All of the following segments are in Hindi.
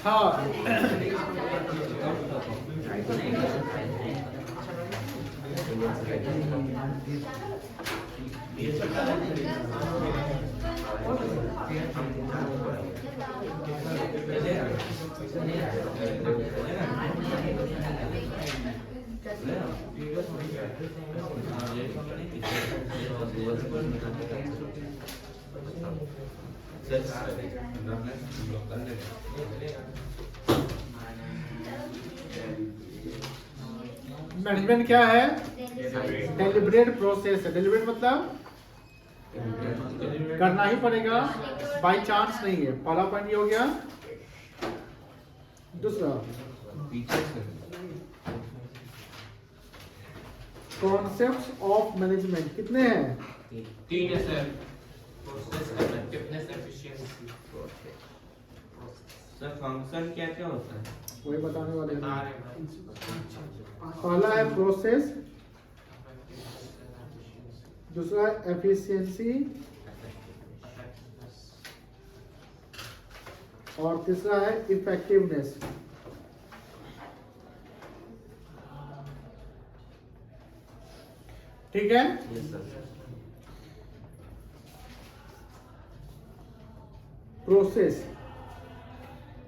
हाँ मैनेजमेंट क्या है? डेलिब्रेट प्रोसेस है। डेलिब्रेट मतलब करना ही पड़ेगा, बाय चांस नहीं है। पहला पॉइंट ये हो गया। दूसरा कॉन्सेप्ट्स ऑफ मैनेजमेंट कितने हैं? 3 है sir. Process, effectiveness, efficiency. Sir function क्या क्या होता है? वही बताने वाले हैं। आ रहे पहला है प्रोसेस, दूसरा है एफिशिएंसी और तीसरा है इफेक्टिवनेस। ठीक है। Yes sir. प्रोसेस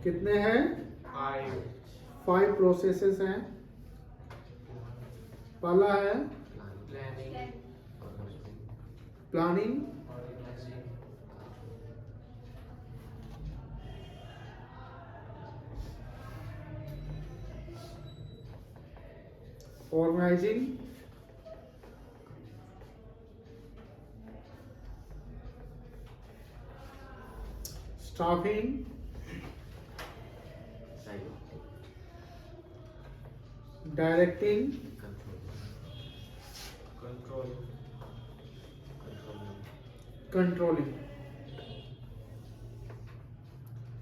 कितने हैं? 5 5 प्रोसेसेस हैं। पहला है planning, planning, organising, staffing, directing, control, controlling.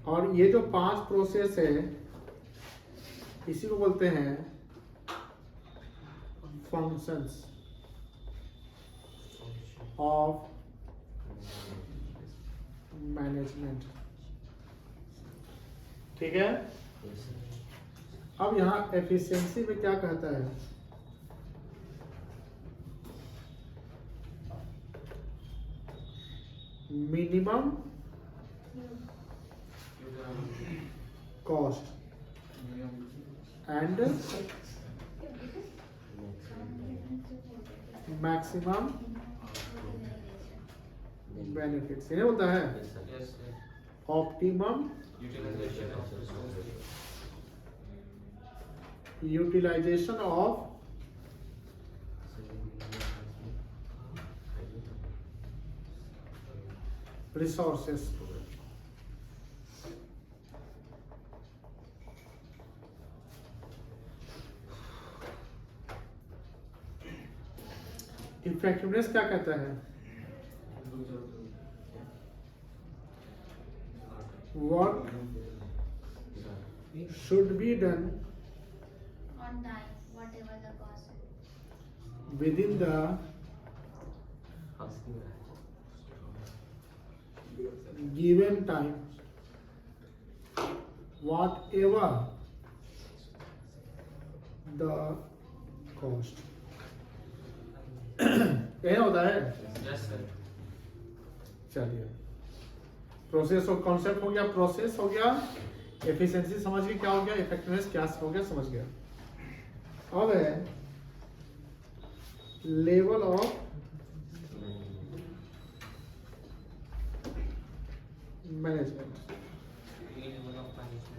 और ये जो 5 प्रोसेस है इसी को बोलते हैं फंक्शंस ऑफ मैनेजमेंट। ठीक है। अब यहाँ एफिशिएंसी में क्या कहता है? Minimum cost and maximum benefits. ये होता है yes sir, optimum utilisation of resources, utilisation of resources. Effectiveness क्या कहता है? What should be done on time, whatever the cost. within the given time, whatever the cost. यह होता है। Yes sir. चलिए, प्रोसेस और कॉन्सेप्ट हो गया, प्रोसेस हो गया, एफिशिएंसी समझ गए क्या हो गया, इफेक्टिवनेस क्या हो गया समझ गया। अब है level of management. Level of management,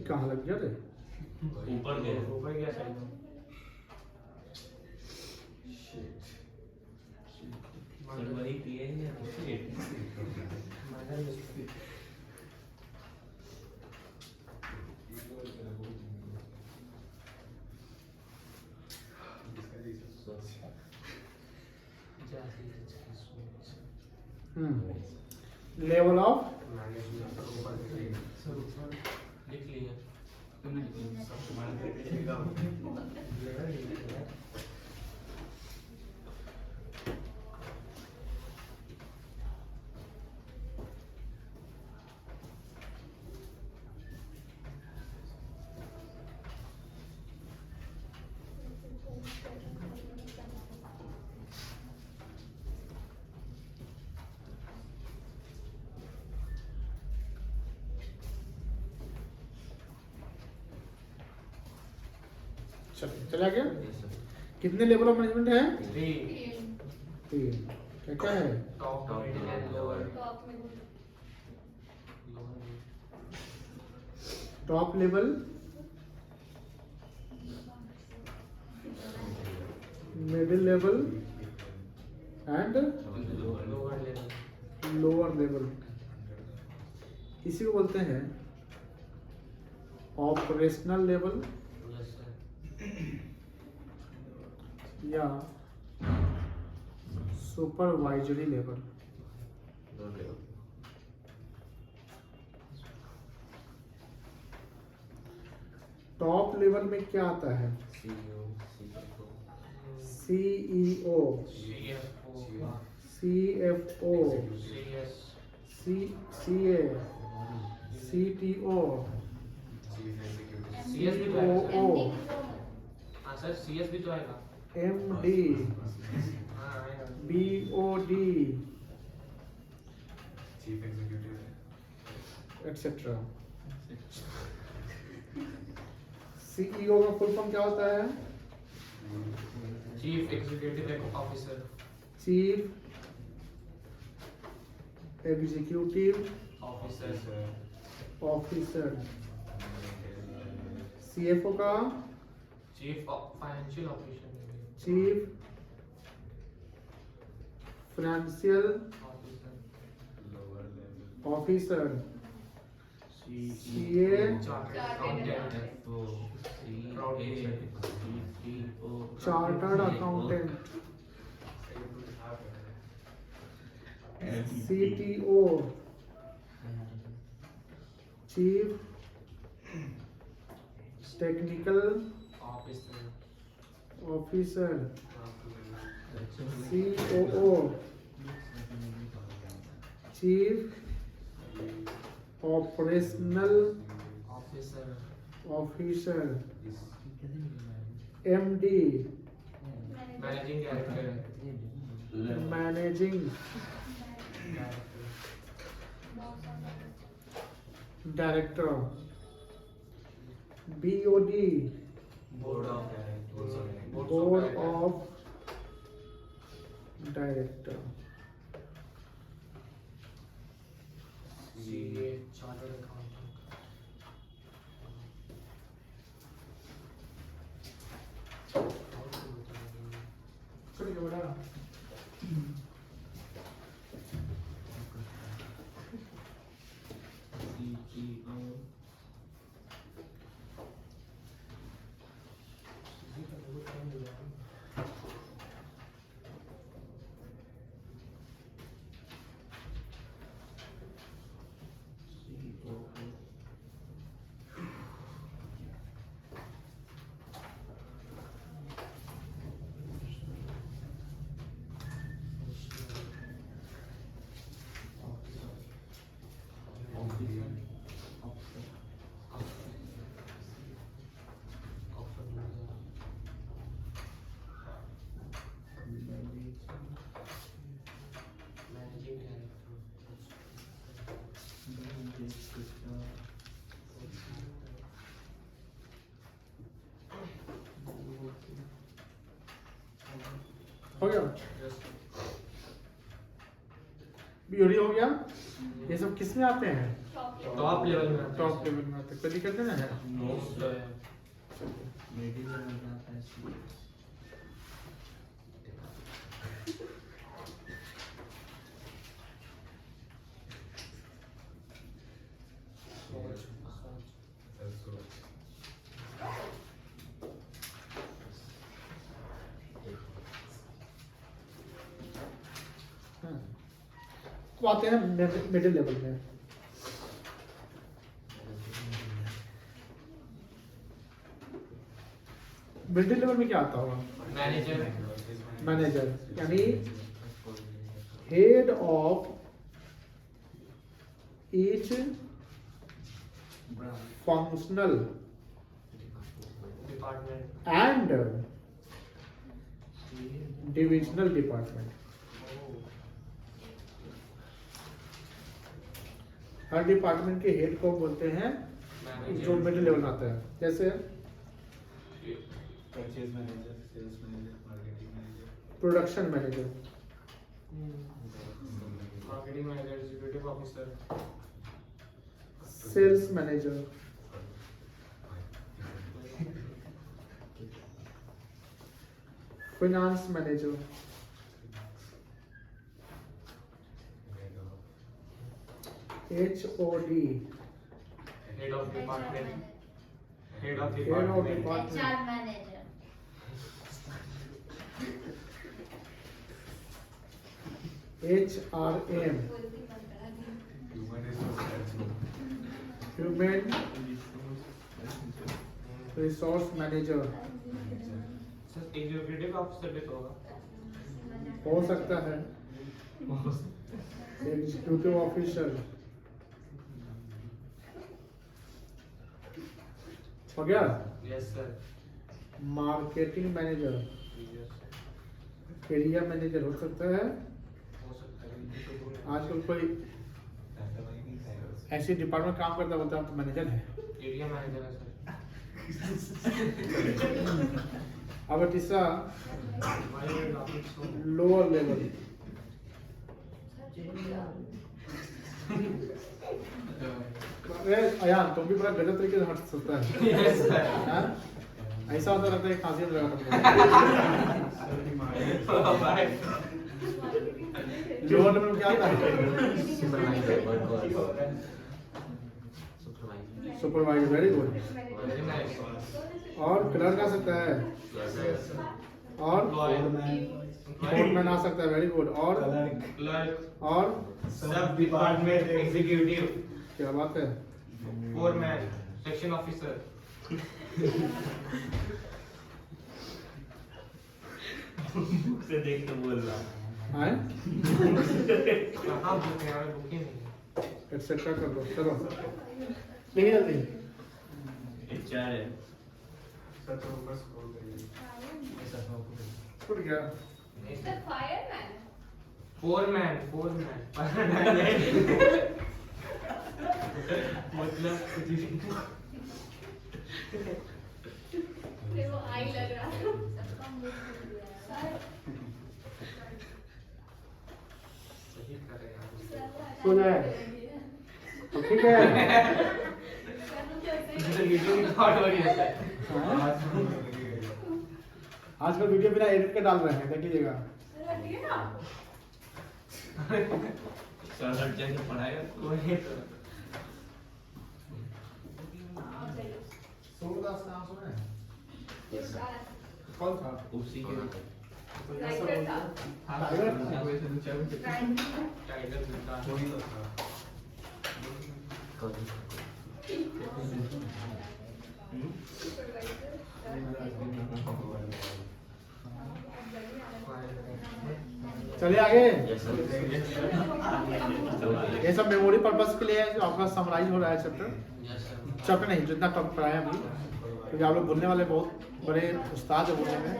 कहाँ लग गया रे? ऊपर गए। ऊपर गया साइड में। सर वही किए हैं या at minor list level of लिख लिया चला गया। कितने लेवल ऑफ मैनेजमेंट है? 3 तीन। क्या क्या है? Top middle and lower top में top level, middle level and lower level lower level. इसी को बोलते हैं ऑपरेशनल लेवल यस सर या सुपरवाइजरी लेवल। टॉप लेवल में क्या आता है? CEO, CFO, CA, CTO, CS भी तो आएगा ओओ, हाँ सर CS भी तो आएगा एमडी, हाँ आएगा BOD chief executive etcetera. CEO का फुल फॉर्म क्या होता है? Chief executive officer chief executive officer officer. CFO का chief financial officer chief financial officer officer. CA chartered accountant chartered accountant. CTO chief technical officer officer. COO chief operational officer officer. MD managing director managing director. BOD board of board of director. CA chartered accountant बड़ा मैनेजिंग हो गया। बीओडी हो गया। ये सब किस में आते हैं? टॉप लेवल में टॉप लेवल में आते हैं। कोई दिक्कत नहीं ना है? आते हैं मिडिल लेवल में। मिडिल लेवल में क्या आता होगा? मैनेजर, मैनेजर यानी head of each functional department, and divisional department. Her department के हेड को बोलते हैं जो मिडिल लेवल में आता है। जैसे Purchase manager, sales manager, marketing manager. Production manager, marketing manager, executive officer, sales manager, finance manager, HOD, head of department, head of head of department, department, HR manager. HRM, Human resource management. Human resource manager, sir executive officer भी तो होगा। हो सकता है एग्जीक्यूटिव ऑफिसर। हो गया? Yes sir, marketing manager, area manager हो सकता है। हो सकता है। आजकल कोई ऐसे डिपार्टमेंट काम करता बोलता है तो मैनेजर है। एरिया मैनेजर है सर। अब तीसरा माइनर ग्राफिक्स हो। लोअर लेवल, अरे अयान तुम भी बड़ा गलत तरीके से हट सकता है। Yes sir. हाँ? ऐसा होता रहता है खांसी में लगा लोअर लेवल में क्या आता है? Supervisor, very good. Very nice. और क्लर्क आ सकता है, और फोर्टमैन आ सकता है, वेरी गुड। और क्लर्क, और सब डिपार्टमेंट एग्जीक्यूटिव, क्या बात है? Foreman, section officer. से देख के बोल रहा आए कहाँ बुक है? हमें बुक ही नहीं है। एक्सेट्रा कर दो, चलो लिखिए जल्दी। एचआर है सर तो ऊपर scroll करिए। ऐसा तो ऊपर। छूट गया। The fireman. Foreman, foreman. मतलब कुछ भी। फिर वो आई लग रहा है। सबका मुंह खुल गया है। सही कर रहे हैं। सुन है तो ठीक है। वीडियो रिकॉर्ड हो रही है सर। हाँ? आजकल वीडियो बिना एडिट के डाल रहे हैं, देख लीजिएगा। सर हट जाके पढ़ाएगा वही तो। सोमदास नाम सुना है? कौन था? उसी के टाइगर? टाइगर मिलता है। वही तो था। चलिए आगे। यस सर ये सब मेमोरी पर्पस के लिए है, जो आपका समराइज हो रहा है चैप्टर। Yes sir. चैप्टर नहीं, जितना टॉप पढ़ाया अभी, क्योंकि आप लोग बोलने वाले बहुत बड़े उस्ताद है बोलने में।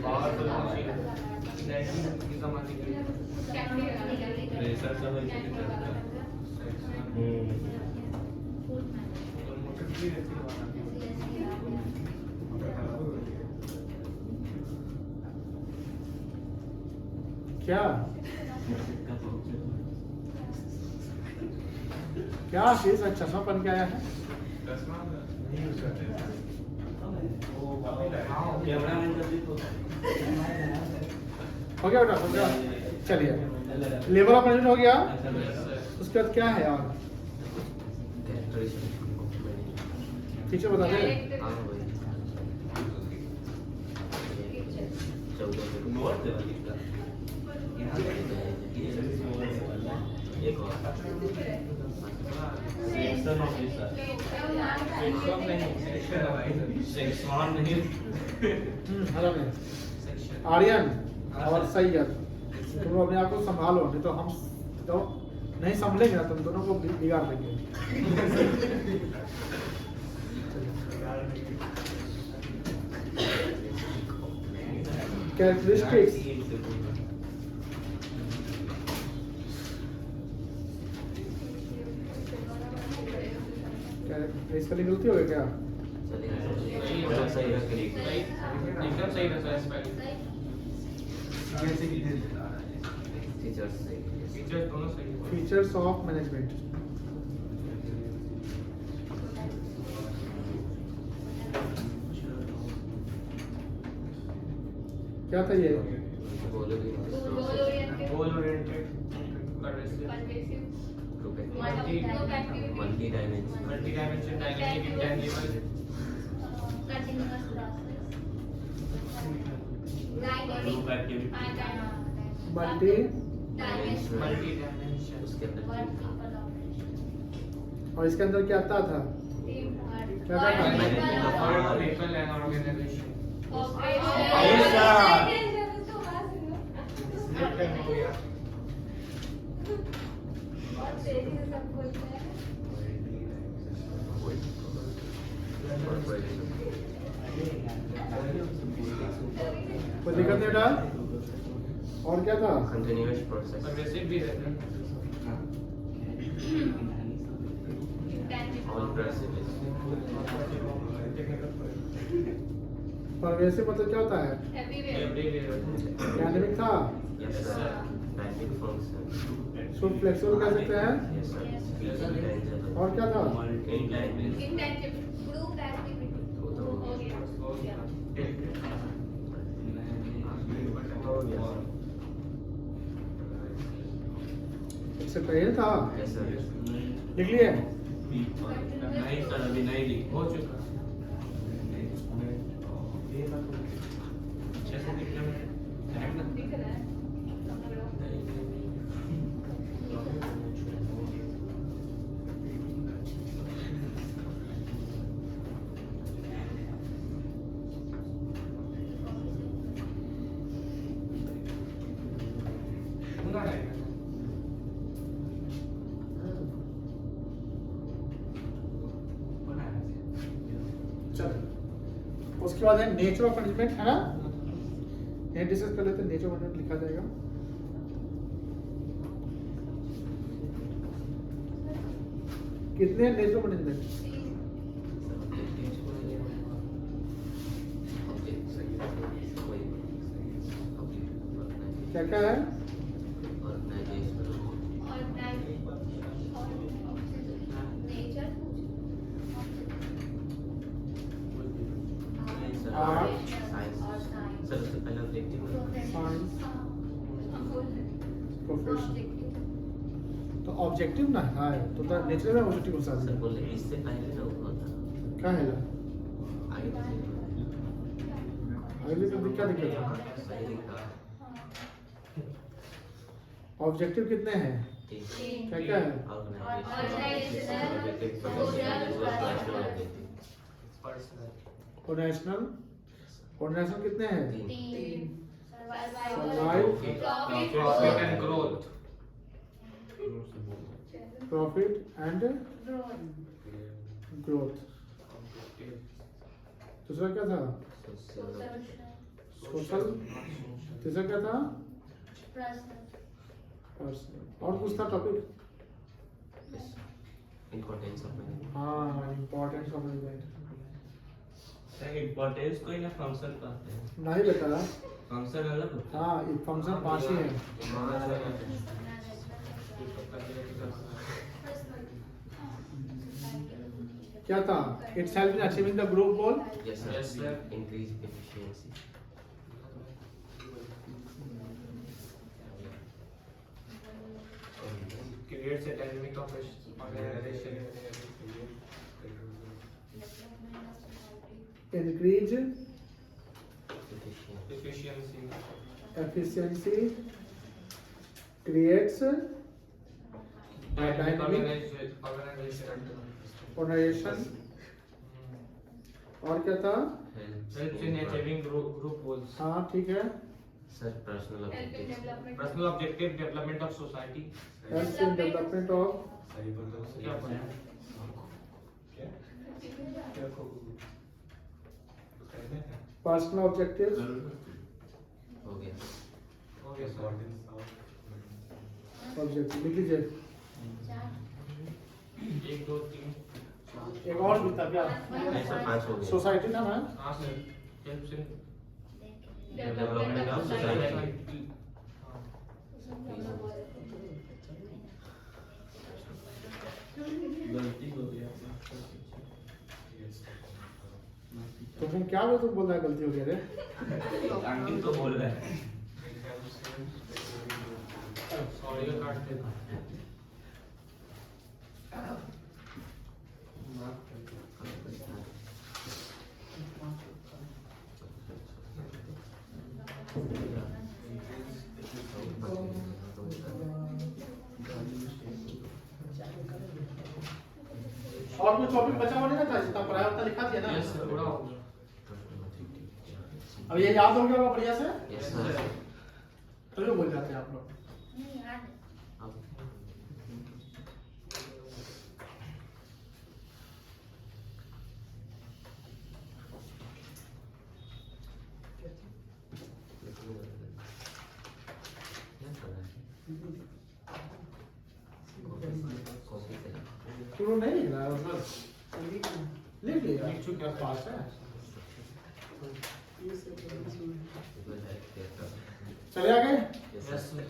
पावरफुल मशीन है। 19 की जमाने की। प्रेशर सब ऐसे करता है तो मोटर भी रहती है वहाँ पे। क्या क्या चीज चश्मा पहन के आया है? चश्मा नहीं यूज करते थे। कैमरा मैन जल्दी तो हो गया बेटा, हो गया। चलिए, लेवल ऑफ मैनेजमेंट हो गया। उसके बाद क्या है और फीचर बता दे। सेक्शन ऑफिसर, सेक्शन नहीं, हेलो में आर्यन और सैयद, तुम अपने आप को संभालो, नहीं तो हम तो नहीं संभलेंगे ना, तुम दोनों को बिगाड़ देंगे। कैरेक्टरिस्टिक्स, स्पेलिंग गलती हो गई क्या? एकदम सही रहता है स्पेलिंग। फीचर्स दोनों सही है। फीचर्स ऑफ मैनेजमेंट, क्या था ये? Goal oriented, multi dimension, dynamic, intangible, group activity, multi, multi dimension, उसके और इसके अंदर क्या आता था? क्या था? People and organisation. हो गया। कोई दिक्कत नहीं बेटा? और क्या था? कंटिन्यूअस प्रोसेस परवेसिव भी रहता है। ऑल प्रोसेस परवेसिव मतलब क्या होता है? डायनेमिक था, yes sir dynamic function so flexible कह सकते हैं। यस सर और क्या था? इंटेंजिबल इससे पहले था, यस सर लिख लिए? नहीं सर अभी नहीं लिख हो चुका। अच्छे से दिख रहा है। चलो, उसके बाद है नेचर ऑफ मैनेजमेंट, है ना? ये डिस्कस कर लेते हैं। नेचर ऑफ मैनेजमेंट लिखा जाएगा। कितने नेचर ऑफ मैनेजमेंट? क्या क्या है? तो ऑब्जेक्टिव ना है तो नेचर में ऑब्जेक्टिव हो सर सकता बोले इससे पहले ना हुआ था है। क्या है? अगले तो क्या दिक्कत है? सही लिखा ऑब्जेक्टिव कितने हैं? क्या क्या है? ऑर्गेनाइजेशनल, ऑर्गेनाइजेशन कितने हैं? Profit and growth. Profit and growth. दूसरा क्या था? सोशल। तीसरा क्या था? पर्सनल। और कुछ था टॉपिक? इम्पोर्टेंस ऑफ मैनेजमेंट हाँ, इम्पोर्टेंस ऑफ मैनेजमेंट। इम्पोर्टेंस को ही ना फंक्शन कहते हैं। नहीं बेटा, फंक्शन अलग होता है। हाँ ये फंक्शन 5 ही है। क्या था? It's help in achieving the group goal. Yes Yes, sir sir. Increase efficiency creates a dynamic of organization. increase Efficiency. efficiency, creates a dynamic Organization. organization, और क्या था? Helps in achieving group goals. हाँ ठीक है, sir personal Help in objectives development. Personal objective, development of society. helps in development of क्या पढ़ा? personal objectives, हो गया Okay, sir. objective लिख लीजिए। 1 2 3 एक और भी था क्या? नहीं सर 5 हो गया सोसाइटी था ना? हाँ sir helps in Development of society. गलती हो गया तो तुम क्या बोल रहा है गलती हो गया रे? अंकित तो बोल रहा है सॉरी काट दे और कुछ टॉपिक बचा हुआ नहीं ना था जितना पढ़ाया उतना लिखा दिया ना? यस सर पूरा हो गया अब ये याद हो गया होगा बढ़िया से? यस सर तो बोल जाते हैं आप लोग। नहीं याद है। शुरू नहीं लिख रहा है बस लिख लिया लिख चुका है। पास है। चले आगे। यस सर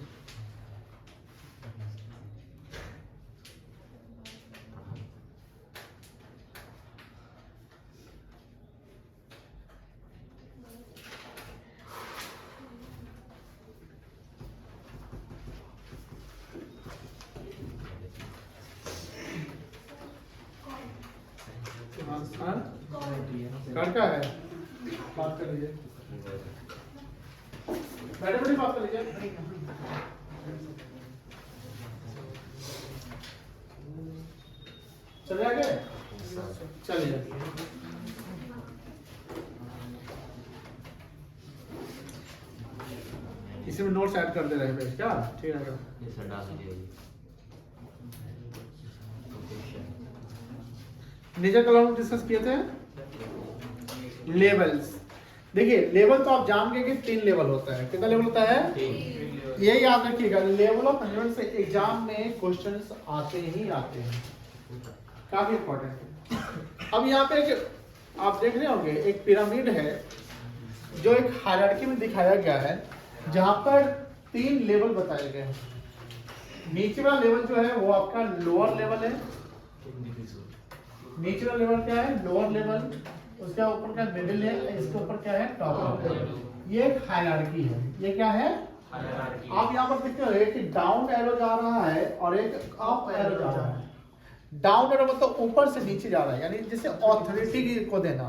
घर का है बात कर लीजिए बैठे बैठे बात कर लीजिए चले आगे चलिए इसी में नोट्स ऐड कर दे रहे हैं क्या ठीक है ये सर डाल दीजिए नीचे कल हम डिस्कस किए थे लेवल्स। देखिए लेवल तो आप जान गए कि 3 लेवल होता है। कितना लेवल होता है? ये याद रखिएगा लेवल ऑफ मैनेजमेंट से एग्जाम में क्वेश्चंस आते ही आते हैं, काफी इंपॉर्टेंट है। अब यहाँ पे एक आप देख रहे होंगे एक पिरामिड है जो एक हायरार्की में दिखाया गया है जहां पर 3 लेवल बताए गए हैं। नीचे वाला लेवल जो है वो आपका लोअर लेवल है। नीचे वाला लेवल क्या है? Lower level. उसके ऊपर का मिडिल है, इसके ऊपर क्या है? Top level. ये एक हायरार्की है। ये क्या है? आप यहाँ पर देखते हो एक डाउन एरो जा रहा है और एक अप एरो जा रहा है। डाउन एरो मतलब ऊपर से नीचे जा रहा है, यानी जैसे ऑथोरिटी को देना।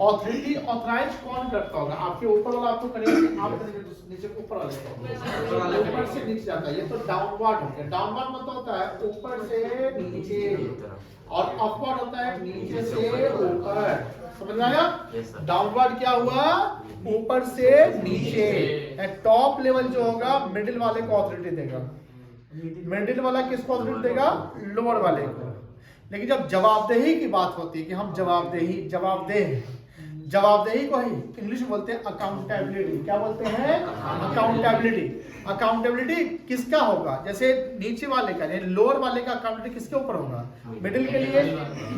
ऑथोरिटी ऑथराइज कौन करता होगा? आपके ऊपर वाला आपको करेगा कि आप करेंगे नीचे ऊपर वाले ऊपर से नीचे जाता है। ये तो डाउनवर्ड हो गया। डाउनवर्ड मतलब होता है ऊपर से नीचे और अपवर्ड होता है नीचे से ऊपर। समझ में आया? डाउनवर्ड क्या हुआ? ऊपर से नीचे। टॉप लेवल जो होगा मिडिल वाले को ऑथोरिटी देगा। मिडिल वाला किसको ऑथोरिटी देगा? लोअर वाले को। लेकिन जब जवाबदेही की बात होती है कि हम जवाबदेही को ही इंग्लिश में बोलते हैं अकाउंटेबिलिटी। क्या बोलते हैं? अकाउंटेबिलिटी। अकाउंटेबिलिटी किसका होगा? जैसे नीचे वाले का लोअर वाले का अकाउंटेबिलिटी किसके ऊपर होगा? मिडिल के लिए।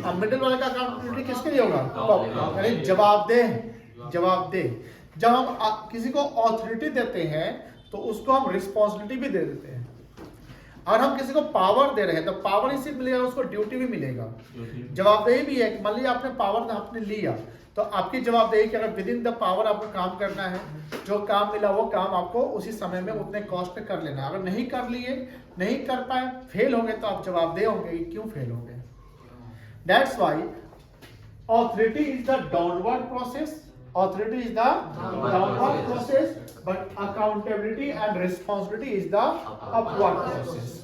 अब मिडिल वाले का अकाउंटेबिलिटी किसके लिए होगा? टॉप। यानी जवाबदेह। जब हम किसी को ऑथोरिटी देते हैं तो उसको हम रिस्पॉन्सिबिलिटी भी दे देते हैं। अगर हम किसी को पावर दे रहे हैं तो पावर ही सिर्फ मिलेगा, उसको ड्यूटी भी मिलेगा, जवाबदेही भी है। मान लीजिए आपने पावर आपने लिया तो आपकी जवाबदेही कि अगर विद इन द पावर आपको काम करना है, जो काम मिला वो काम आपको उसी समय में उतने कॉस्ट पे कर लेना है। अगर नहीं कर लिए, नहीं कर पाए, फेल हो गए तो आप जवाबदेह होंगे कि क्यों फेल हो गए। That's why authority is the downward process, authority is the downward process, but accountability and responsibility is the upward process.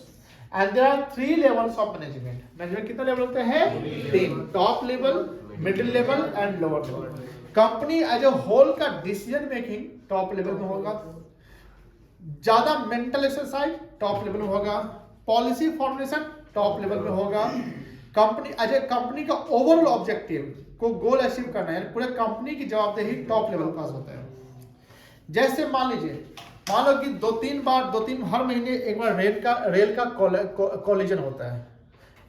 And there are 3 levels of management. Management कितने लेवल होते हैं? 3, top level, middle level and lower level. Company as a whole का डिसीजन मेकिंग टॉप लेवल में होगा, ज्यादा मेंटल एक्सरसाइज टॉप लेवल में होगा, पॉलिसी फॉर्मुलेशन टॉप लेवल में होगा। कंपनी एज ए कंपनी का ओवरऑल ऑब्जेक्टिव को गोल अचीव करना है, पूरे कंपनी की जवाबदेही टॉप लेवल पास होता है। जैसे मान लो कि 2-3 हर महीने एक बार रेल का कोलिजन होता है,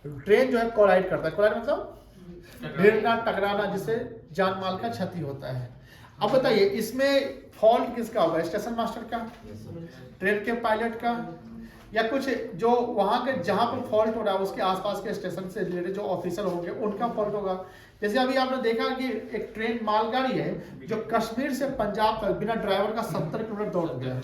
ट्रेन जो है कोलाइड करता है। कोलाइड मतलब भिड़ना, टकराना, जिससे जान माल का क्षति होता है। अब बताइए इसमें फॉल्ट किसका होगा? स्टेशन मास्टर का, ट्रेन के पायलट का, या कुछ जो वहां के जहां पर फॉल्ट हो रहा है उसके आसपास के स्टेशन से रिलेटेड जो ऑफिसर होंगे उनका फॉल्ट होगा। जैसे अभी आपने देखा कि एक ट्रेन मालगाड़ी है जो कश्मीर से पंजाब तक बिना ड्राइवर का 70 किलोमीटर दौड़ गया,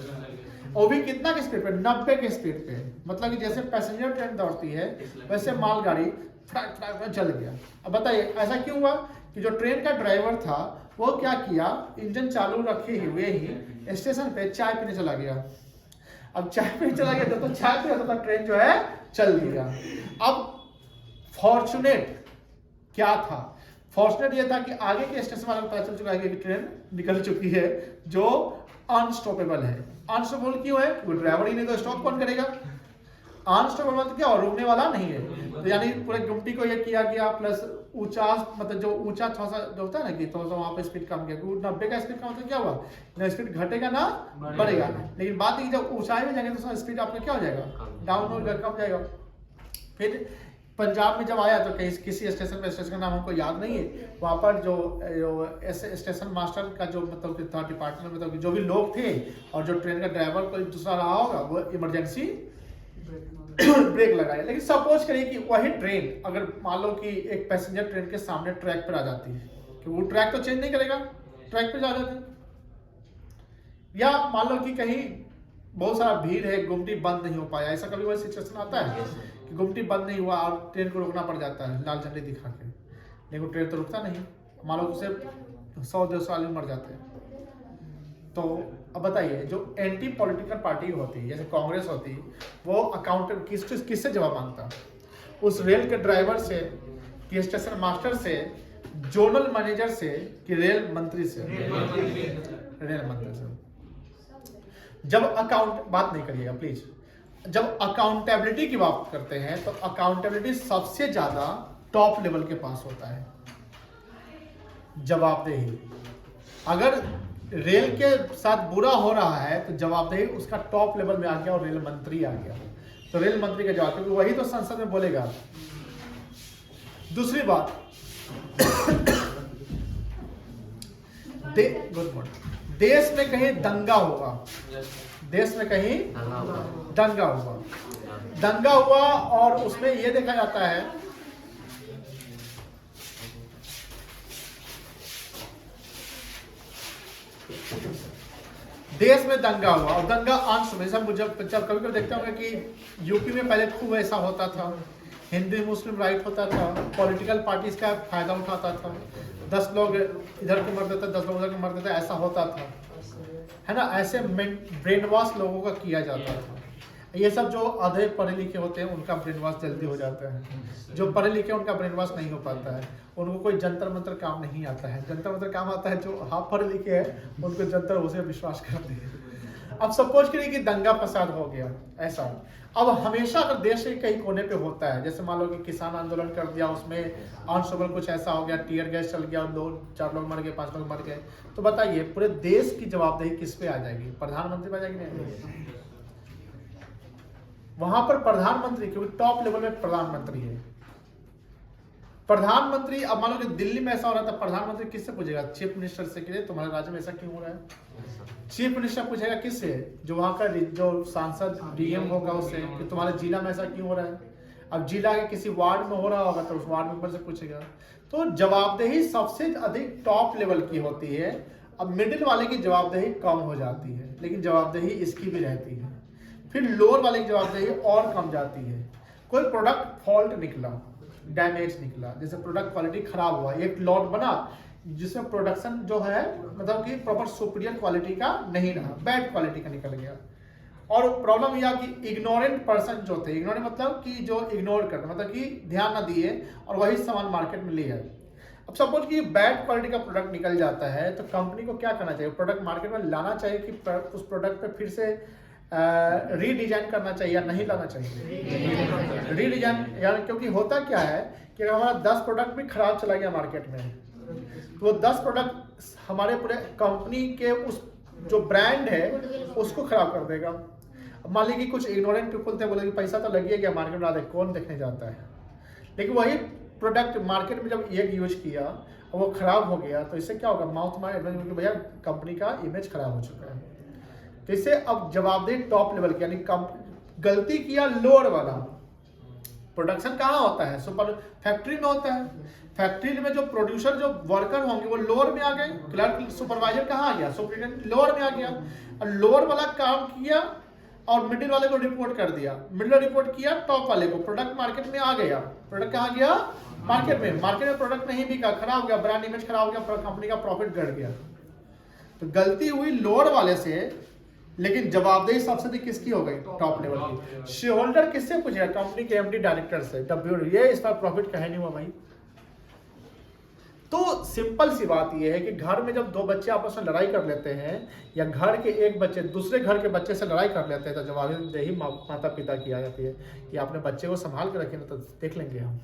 और भी कितना की स्पीड पे? 90 की स्पीड पे। मतलब कि जैसे पैसेंजर ट्रेन दौड़ती है वैसे मालगाड़ी चल गया। अब बताइए ऐसा क्यों हुआ कि जो ट्रेन का ड्राइवर था वो क्या किया, इंजन चालू रखे हुए ही स्टेशन पे चाय पीने चला गया। अब चाय पीने चला गया तो चाय पी रहा था, ट्रेन जो है चल दिया। अब फॉर्चुनेट क्या था? फॉर्चुनेट ये था कि आगे के स्टेशन वालों को पता चल चुका है कि ट्रेन निकल चुकी है जो अनस्टॉपेबल है। अनस्टॉपेबल क्यों है? वो ड्राइवर ही नहीं तो स्टॉप कौन करेगा? अनस्टॉपेबल मतलब क्या? और रुकने वाला नहीं है। तो यानी पूरे गुमटी को ये किया गया, प्लस ऊंचा मतलब जो ऊंचा थोड़ा सा जो होता है ना कि थोड़ा सा वहां पे स्पीड कम किया। 90 का स्पीड का मतलब क्या हुआ? ना स्पीड घटेगा ना बढ़ेगा। लेकिन बात है कि जब ऊंचाई में जाएंगे तो स्पीड आपका क्या हो जाएगा? डाउन होगा, कम जाएगा। फिर पंजाब में जब आया तो कहीं किसी स्टेशन पे, स्टेशन का नाम हमको याद नहीं है, वहाँ पर जो स्टेशन मास्टर का जो मतलब था डिपार्टमेंट, मतलब जो भी लोग थे और जो ट्रेन का ड्राइवर कोई दूसरा रहा होगा वो इमरजेंसी ब्रेक लगाए। लेकिन सपोज करिए कि वही ट्रेन अगर मान लो कि एक पैसेंजर ट्रेन के सामने ट्रैक पर आ जाती है, कि वो ट्रैक तो चेंज नहीं करेगा, ट्रैक पे जा जाती है। या मान लो कि कहीं बहुत सारा भीड़ है, गुमटी बंद नहीं हो पाया, ऐसा कभी कोई सिचुएशन आता है कि गुमटी बंद नहीं हुआ और ट्रेन को रोकना पड़ जाता है लाल झंडी दिखा के, लेकिन ट्रेन तो रुकता नहीं, मान लो उसे 100-200 आदमी मर जाते हैं। तो अब बताइए जो एंटी पॉलिटिकल पार्टी होती है जैसे कांग्रेस होती, वो अकाउंटेंट किससे जवाब मांगता? उस रेल के ड्राइवर से, कि स्टेशन मास्टर से, जोनल मैनेजर से, कि रेल मंत्री से? रेल मंत्री से। जब बात नहीं करिएगा प्लीज। जब अकाउंटेबिलिटी की बात करते हैं तो अकाउंटेबिलिटी सबसे ज्यादा टॉप लेवल के पास होता है। जवाबदेही, अगर रेल के साथ बुरा हो रहा है तो जवाबदेही उसका टॉप लेवल में आ गया और रेल मंत्री आ गया, तो रेल मंत्री का जवाब, क्योंकि वही तो संसद में बोलेगा। दूसरी बात, गुड मॉर्निंग, देश में कहीं दंगा होगा, देश में कहीं दंगा हुआ और उसमें यह देखा जाता है देश में दंगा हुआ और दंगा अंश में सब जब कभी कभी देखते होंगे कि यूपी में पहले खूब ऐसा होता था, हिंदू मुस्लिम राइट होता था, पॉलिटिकल पार्टीज का फायदा उठाता था, 10 लोग इधर के मरते थे, 10 लोग उधर के मरते थे, ऐसा होता था, है ना। ऐसे ब्रेन वॉश लोगों का किया जाता था। ये सब जो आधे पढ़े लिखे होते हैं उनका ब्रेन वॉश जल्दी हो जाता है, जो पढ़े लिखे उनका ब्रेन वॉश नहीं हो पाता है, उनको कोई जंतर मंत्र काम नहीं आता है। जंतर मंत्र काम आता है जो हाफ पढ़े लिखे हैं, उनको जंतर उसे विश्वास करते हैं। अब सपोज करिए कि दंगा फसाद हो गया ऐसा, अब हमेशा अगर देश के कई कोने पे होता है, जैसे मान लो कि किसान आंदोलन कर दिया, उसमें अनशोभन कुछ ऐसा हो गया, टीयर गैस चल गया, 2-4 लोग मर गए, 5 लोग मर गए, तो बताइए पूरे देश की जवाबदेही किस पे आ जाएगी? प्रधानमंत्री पे आ जाएगी? नहीं, वहां पर प्रधानमंत्री, क्योंकि टॉप लेवल में प्रधानमंत्री है, प्रधानमंत्री, अब मान लो कि दिल्ली में ऐसा हो रहा था, प्रधानमंत्री किससे पूछेगा? चीफ मिनिस्टर से कि तुम्हारे राज्य में ऐसा क्यों हो रहा है? चीफ मिनिस्टर पूछेगा किससे? जो वहाँ का जो सांसद डीएम होगा उससे कि तुम्हारे जिला में ऐसा क्यों हो रहा है। अब जिला के किसी वार्ड में हो रहा होगा तो उस वार्ड मेंबर से पूछेगा। तो जवाबदेही सबसे अधिक टॉप लेवल की होती है। अब मिडिल वाले की जवाबदेही कम हो जाती है, लेकिन जवाबदेही इसकी भी रहती है। फिर लोअर वाले की जवाबदेही और कम जाती है। कोई प्रोडक्ट फॉल्ट निकला, डैमेज निकला, जैसे प्रोडक्ट क्वालिटी खराब हुआ, एक लॉट बना जिसमें प्रोडक्शन जो है मतलब कि प्रॉपर सुपीरियर क्वालिटी का नहीं रहा, बैड क्वालिटी का निकल गया। और प्रॉब्लम यह कि इग्नोरेंट पर्सन जो थे, इग्नोरेंट मतलब कि जो इग्नोर कर, मतलब कि ध्यान ना दिए और वही सामान मार्केट में ले आए। अब सपोज कि बैड क्वालिटी का प्रोडक्ट निकल जाता है तो कंपनी को क्या करना चाहिए? प्रोडक्ट मार्केट में लाना चाहिए कि उस प्रोडक्ट पे फिर से रीडिजाइन करना चाहिए या नहीं लाना चाहिए? रीडिजाइन, यानी क्योंकि होता क्या है कि अगर हमारा 10 प्रोडक्ट भी खराब चला गया मार्केट में तो वो 10 प्रोडक्ट हमारे पूरे कंपनी के उस जो ब्रांड है उसको खराब कर देगा। मान लीजिए कि कुछ इग्नोरेंट पीपल थे, बोले कि पैसा तो लगिए गया मार्केट में, आते कौन देखने जाता है। लेकिन वही प्रोडक्ट मार्केट में जब एक यूज किया और वो खराब हो गया तो इससे क्या होगा? माउथ मार एडवांस कि भैया कंपनी का इमेज खराब हो चुका है। तो इससे अब जवाबदेही टॉप लेवल की, यानी गलती किया लोअर वाला। प्रोडक्शन कहाँ होता है? सुपर फैक्ट्री में होता है। फैक्ट्री में जो प्रोड्यूसर जो वर्कर होंगे वो लोअर में आ गए, क्लर्क सुपरवाइजर कहाँ आ गया? सुपरिटेंडेंट लोअर में आ गया। और लोअर वाला काम किया और मिडिल वाले को रिपोर्ट कर दिया, मिडिल रिपोर्ट किया टॉप वाले को, प्रोडक्ट मार्केट में आ गया। प्रोडक्ट कहाँ गया? मार्केट में। मार्केट में प्रोडक्ट नहीं बिका, खराब हो गया, ब्रांड इमेज खराब हो गया, कंपनी का प्रॉफिट घट गया। तो गलती हुई लोअर वाले से, लेकिन जवाबदेही सबसे अधिक किसकी हो गई? टॉप लेवल की। शेयर होल्डर किससे पूछेगा? कंपनी के एमडी डायरेक्टर से। ये इस पर प्रॉफिट कहे नहीं हुआ भाई। तो सिंपल सी बात यह है कि घर में जब दो बच्चे आपस में लड़ाई कर लेते हैं या घर के एक बच्चे दूसरे घर के बच्चे से लड़ाई कर लेते हैं तो जवाबदेही माता पिता की आ जाती है कि आपने बच्चे को संभाल के रखे ना, तो देख लेंगे हम।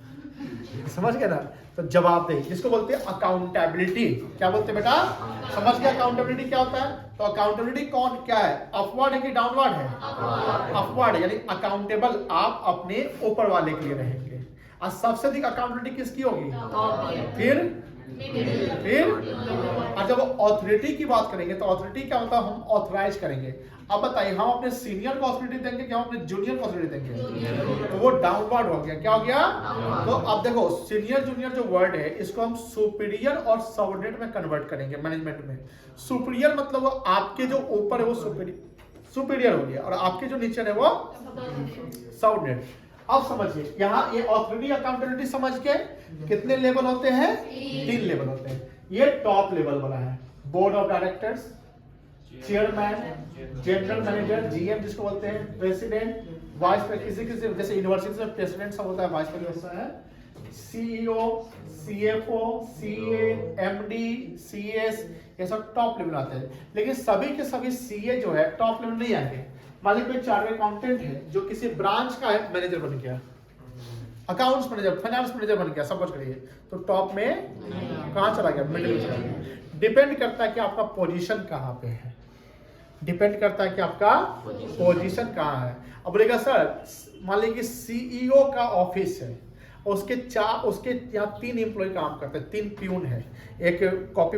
समझ गए ना? तो जवाबदेही जिसको बोलते हैं अकाउंटेबिलिटी। क्या बोलते हैं बेटा? समझ गया अकाउंटेबिलिटी क्या होता है? तो अकाउंटेबिलिटी कौन क्या है? अपवर्ड है कि डाउनवर्ड है? अपवर्ड है, यानी अकाउंटेबल आप अपने ऊपर वाले के लिए रहेंगे। और सबसे अधिक अकाउंटेबिलिटी किसकी होगी? फिर और जब ऑथोरिटी की बात करेंगे तो ऑथोरिटी क्या होता है? हम ऑथराइज करेंगे। अब बताइए, हम अपने सीनियर को ऑथोरिटी देंगे कि हम अपने जूनियर को ऑथोरिटी देंगे? तो वो डाउनवर्ड हो गया। क्या हो गया? तो अब देखो, सीनियर जूनियर जो वर्ड है इसको हम सुपीरियर और सबऑर्डिनेट में कन्वर्ट करेंगे मैनेजमेंट में। सुपीरियर मतलब वो आपके जो ऊपर है वो सुपीरियर हो गया और आपके जो नीचे है वो सबऑर्डिनेट। अब समझिए, यहाँ ये ऑथोरिटी अकाउंटेबिलिटी समझ के कितने लेवल होते हैं? 3 लेवल होते हैं। ये टॉप लेवल वाला है। Board of directors, chairman, general manager, GM जिसको बोलते हैं, प्रेसिडेंट, वाइस प्रेसिडेंट, किसी जैसे यूनिवर्सिटी में प्रेसिडेंट सब होता है, वाइस प्रेसिडेंट होता है, CEO, CFO, CA, MD, CS, ये सब टॉप लेवल आते हैं। लेकिन सभी के सभी सीए जो है टॉप लेवल नहीं आएंगे। मान लीजिए कोई चार्टर्ड अकाउंटेंट है जो किसी ब्रांच का है, मैनेजर बन गया, अकाउंट्स मैनेजर, फाइनेंस मैनेजर बन गया, सब कुछ करिए, तो टॉप में कहाँ चला गया? मिडिल में चला गया। डिपेंड करता है कि आपका पोजीशन कहाँ पे है। डिपेंड करता है कि आपका पोजीशन कहाँ है। अब बोलेगा सर, मान लीजिए सीईओ का ऑफिस है, उसके यहाँ 3 एम्प्लॉय काम करते हैं, 3 प्यून है। एक कॉपी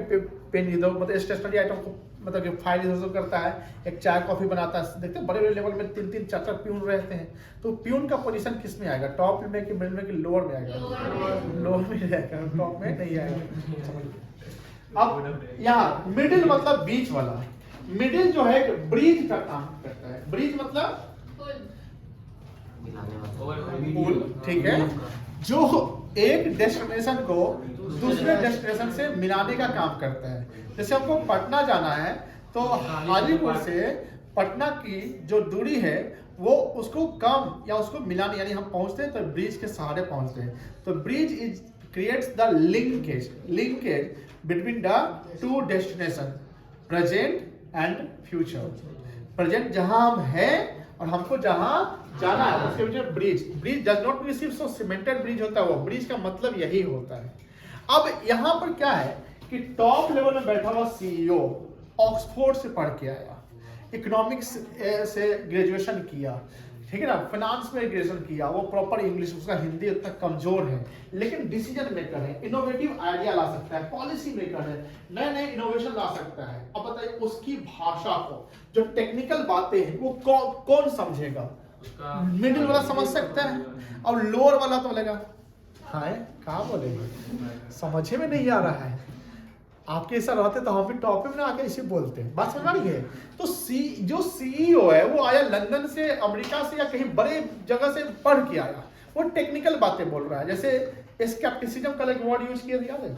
पेन इधर मतलब स्टेशनरी आइटम को मतलब कि फाइल इधर करता है, एक चाय कॉफी बनाता है। देखते हैं बड़े बड़े लेवल में 3-3 4-4 प्यून रहते हैं। तो प्यून का पोजीशन किस में आएगा? टॉप में कि मिडिल में कि लोअर में आएगा? लोअर में रहेगा, टॉप में नहीं आएगा। अब यहाँ मिडिल मतलब बीच वाला। मिडिल जो है ब्रिज का काम करता है। ब्रिज मतलब पुल, ठीक है, जो एक डेस्टिनेशन को दूसरे डेस्टिनेशन से मिलाने का काम करता है। जैसे हमको पटना जाना है तो हाजीपुर से पटना की जो दूरी है वो उसको कम या उसको मिलाने, यानी हम पहुंचते हैं तो ब्रिज के सहारे पहुंचते हैं। तो bridge is creates the linkage between the 2 destination, present and future. Present जहां हम हैं और हमको जहां जाना है उसके बीच में ब्रिज डज नॉट बी सिर्फ सीमेंटेड ब्रिज होता है, वो ब्रिज का मतलब यही होता है। अब यहाँ पर क्या है कि टॉप लेवल में बैठा हुआ सीईओ ऑक्सफोर्ड से पढ़ के आया, इकोनॉमिक्स से ग्रेजुएशन किया, ठीक है ना, फाइनेंस में ग्रेजुएशन किया, वो प्रॉपर इंग्लिश, उसका हिंदी उतना कमजोर है, लेकिन डिसीजन मेकर है, इनोवेटिव आइडिया ला सकता है, पॉलिसी मेकर है, नए नए इनोवेशन ला सकता है। अब बताइए उसकी भाषा को, जो टेक्निकल बातें हैं वो कौन समझेगा? मिडिल वाला समझ सकता है, और लोअर वाला तो बोलेगा हाँ कहाँ बोलेगा, समझे में नहीं आ रहा है। आपके ऐसा रहते तो हम भी टॉप में आके इसे बोलते हैं, बात समझ आ रही है? तो जो सीईओ है वो आया लंदन से, अमेरिका से, या कहीं बड़े जगह से पढ़ के आया, वो टेक्निकल बातें बोल रहा है। जैसे स्केप्टिसिज्म का एक वर्ड यूज किया था, याद है?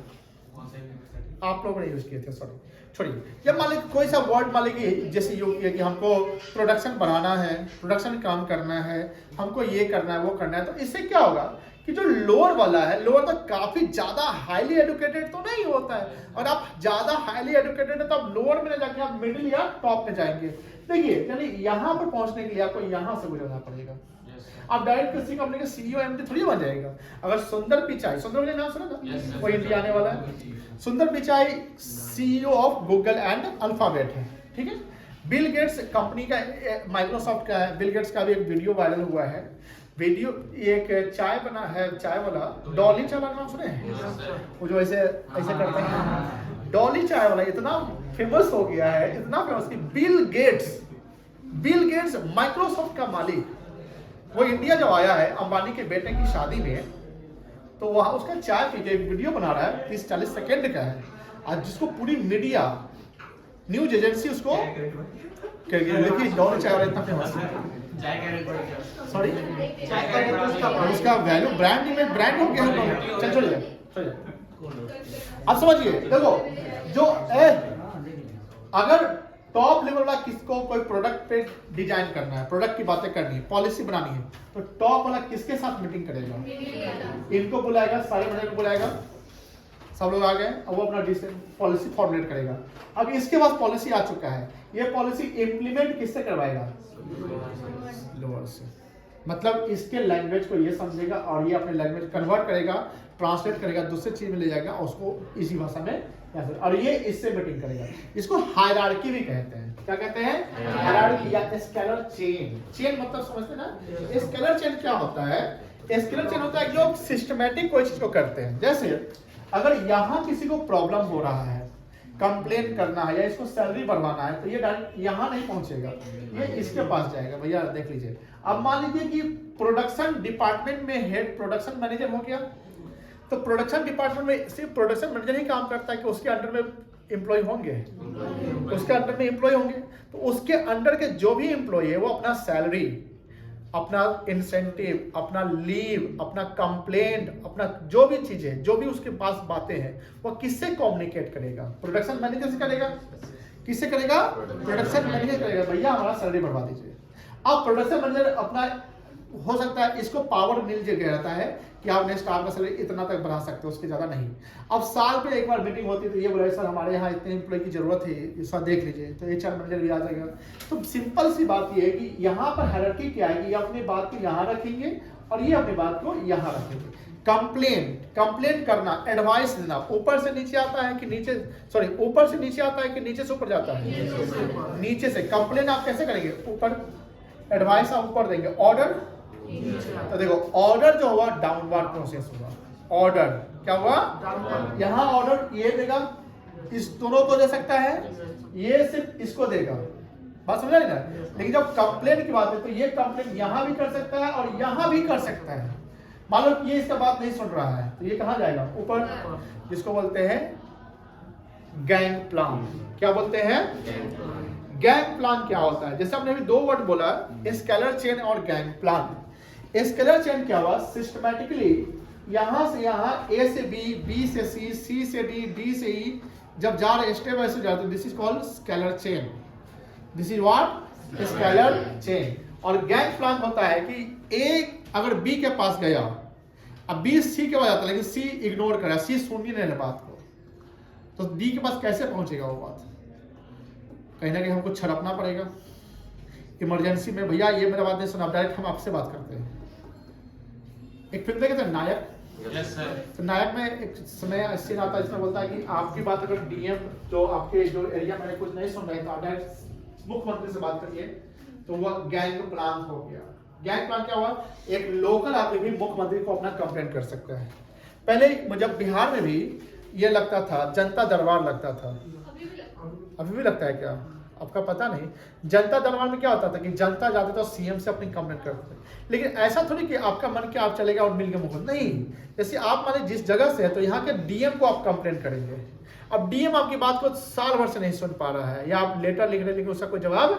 आप लोगों ने यूज किए थे, सॉरी छोड़िए। जब मान लीजिए कोई सा वर्ड मान लीजिए जैसे यूज किया कि हमको प्रोडक्शन बनाना है, प्रोडक्शन काम करना है, हमको ये करना है वो करना है, तो इससे क्या होगा कि जो लोअर वाला है, लोअर तो काफी ज्यादा हाईली एजुकेटेड तो नहीं होता है, और आप ज्यादा हाईली एजुकेटेड है तो आप लोअर में जाके आप मिडिल या टॉप में जाएंगे। देखिए यानी यहाँ पर पहुंचने के लिए आपको यहाँ से गुजरना पड़ेगा। आप डायरेक्ट किसी कंपनी के सीईओ एमडी थोड़ी बन जाएगा। अगर सुंदर पिचाई, सुंदर का नाम सुना था, वो इंडिया आने वाला है। सुंदर Pichai CEO of Google and alphabet है, ठीक है। बिल गेट्स कंपनी का, माइक्रोसॉफ्ट का है, बिल गेट्स का भी एक वीडियो वायरल हुआ है। वीडियो एक चाय बना है, चाय वाला डॉली चाय वाला नाम सुने हैं, वो जो ऐसे ऐसे करते हैं, डॉली चाय वाला इतना फेमस हो गया है, इतना फेमस कि बिल गेट्स माइक्रोसॉफ्ट का मालिक, वो इंडिया जब आया है अंबानी के बेटे की शादी में, तो वहां उसका चाय पी के एक वीडियो बना रहा है, 30-40 सेकेंड का है, और जिसको पूरी मीडिया न्यूज एजेंसी उसको देखिए डॉली चाय वाला इतना फेमस है, सॉरी उसका वैल्यू ब्रांड इमेज ब्रांड हो गया। चल छोड़िए, अब समझिए, देखो जो अगर टॉप लेवल वाला किसको कोई प्रोडक्ट पे डिजाइन करना है, प्रोडक्ट की बातें करनी है, पॉलिसी बनानी है, तो टॉप वाला किसके साथ मीटिंग करेगा? इनको बुलाएगा, सारे मैनेजर को बुलाएगा, सब लोग आ गए, और वो अपना पॉलिसी फॉर्मुलेट करेगा। अब इसके पास पॉलिसी आ चुका है, ये पॉलिसी इंप्लीमेंट किससे करवाएगा? लोअर से। मतलब इसके लैंग्वेज को ये समझेगा और ये अपने लैंग्वेज कन्वर्ट करेगा, ट्रांसलेट करेगा, दूसरे चीज में ले जाएगा और उसको इसी भाषा में, और ये इससे मीटिंग करेगा। इसको हायरार्की भी कहते हैं। क्या कहते हैं? हायरार्की या स्केलर चेन। चेन मतलब समझते ना? स्केलर चेन क्या होता है? स्केलर चेन होता है जो सिस्टमैटिक कोई चीज को करते हैं। जैसे अगर यहाँ किसी को प्रॉब्लम हो रहा है, कंप्लेन करना है या इसको सैलरी बढ़वाना है, तो ये डायरेक्ट यहाँ नहीं पहुंचेगा, ये इसके पास जाएगा। भैया देख लीजिए, अब मान लीजिए कि प्रोडक्शन डिपार्टमेंट में हेड प्रोडक्शन मैनेजर हो गया, तो प्रोडक्शन डिपार्टमेंट में सिर्फ प्रोडक्शन मैनेजर ही काम करता है कि उसके अंडर में एम्प्लॉय होंगे, उसके अंडर में एम्प्लॉय होंगे, तो उसके अंडर के जो भी एम्प्लॉय है वो अपना सैलरी, अपना इंसेंटिव, अपना लीव, अपना कंप्लेंट, अपना जो भी चीजें, जो भी उसके पास बातें हैं, वो किससे कम्युनिकेट करेगा? प्रोडक्शन मैनेजर से करेगा। किससे करेगा? प्रोडक्शन मैनेजर करेगा, भैया हमारा सैलरी बढ़वा दीजिए। अब प्रोडक्शन मैनेजर अपना, हो सकता है इसको पावर मिल गया रहता है कि आप नेक्स्ट स्टाफ का सैलरी इतना तक बढ़ा सकते हो, उसके ज्यादा नहीं। अब साल पे एक बार मीटिंग होती है तो ये बोला सर हमारे यहाँ इतने एम्प्लॉय की जरूरत है, इस बार देख लीजिए, तो एचआर मैनेजर भी आ जाएगा। तो सिंपल सी बात ये है कि यहाँ पर हायरार्की क्या है कि ये अपनी बात को यहाँ रखेंगे और ये अपनी बात को यहाँ रखेंगे। कंप्लेंट करना, एडवाइस देना, ऊपर से नीचे आता है कि नीचे, सॉरी ऊपर से नीचे आता है कि नीचे से ऊपर जाता है? नीचे से। कंप्लेंट आप कैसे करेंगे? ऊपर। एडवाइस आप ऊपर देंगे। ऑर्डर, तो देखो ऑर्डर जो हुआ डाउनवर्ड प्रोसेस हुआ। ऑर्डर क्या हुआ? यहाँ ऑर्डर ये देगा, इस दोनों को दे सकता है, ये सिर्फ इसको देगा। बात समझ रहे ना? लेकिन जब कंप्लेंट की बात है तो ये कंप्लेंट यहाँ भी कर सकता है और यहाँ भी कर सकता है। मान लो ये इसका बात नहीं सुन रहा है तो ये कहाँ जाएगा? ऊपर, जिसको बोलते हैं गैंग प्लान। क्या बोलते हैं? गैंग प्लान क्या होता है? जैसे हमने अभी दो वर्ड बोला, स्केलर चेन और गैंग प्लान। स्केलर चेन क्या हुआ? सिस्टमैटिकली यहां से यहां, ए से बी, बी से सी, सी से डी, डी से ई, जब जा रहे स्टेप बाय स्टेप जाते, this is called scalar chain. This is what? Scalar chain. और गैंग प्लान होता है कि ए अगर बी के पास गया, अब बी सी के पास जाता है लेकिन सी इग्नोर करा, सी सुन ही नहीं बात को, तो डी के पास कैसे पहुंचेगा वो बात? कहीं ना कहीं हमको छड़पना पड़ेगा। इमरजेंसी में भैया ये मेरा बात नहीं सुना, डायरेक्ट हम आपसे बात करते हैं। एक फिल्म देखे थे नायक? Yes sir. तो नायक में एक समय सीन आता है जिसमें बोलता है कि आपकी बात अगर डीएम जो आपके जो एरिया में कुछ नहीं सुन रहे तो आप डायरेक्ट मुख्यमंत्री से बात करिए, तो वह गैंग प्लान हो गया। गैंग प्लान क्या हुआ? एक लोकल आदमी भी मुख्यमंत्री को अपना कंप्लेंट कर सकता है। पहले जब बिहार में भी ये लगता था, जनता दरबार लगता था, अभी भी लगता है क्या आपका पता नहीं। जनता दरबार में क्या होता था कि जनता जाते थे सीएम से अपनी कंप्लेंट करते थे, लेकिन ऐसा थोड़ी कि आपका मन क्या आप चलेगा और मिल के मुख नहीं। जैसे आप माने जिस जगह से है तो यहाँ के डीएम को आप कंप्लेंट करेंगे, अब डीएम आपकी बात को साल भर से नहीं सुन पा रहा है, या आप लेटर लिख रहे हैं लेकिन उसका कोई जवाब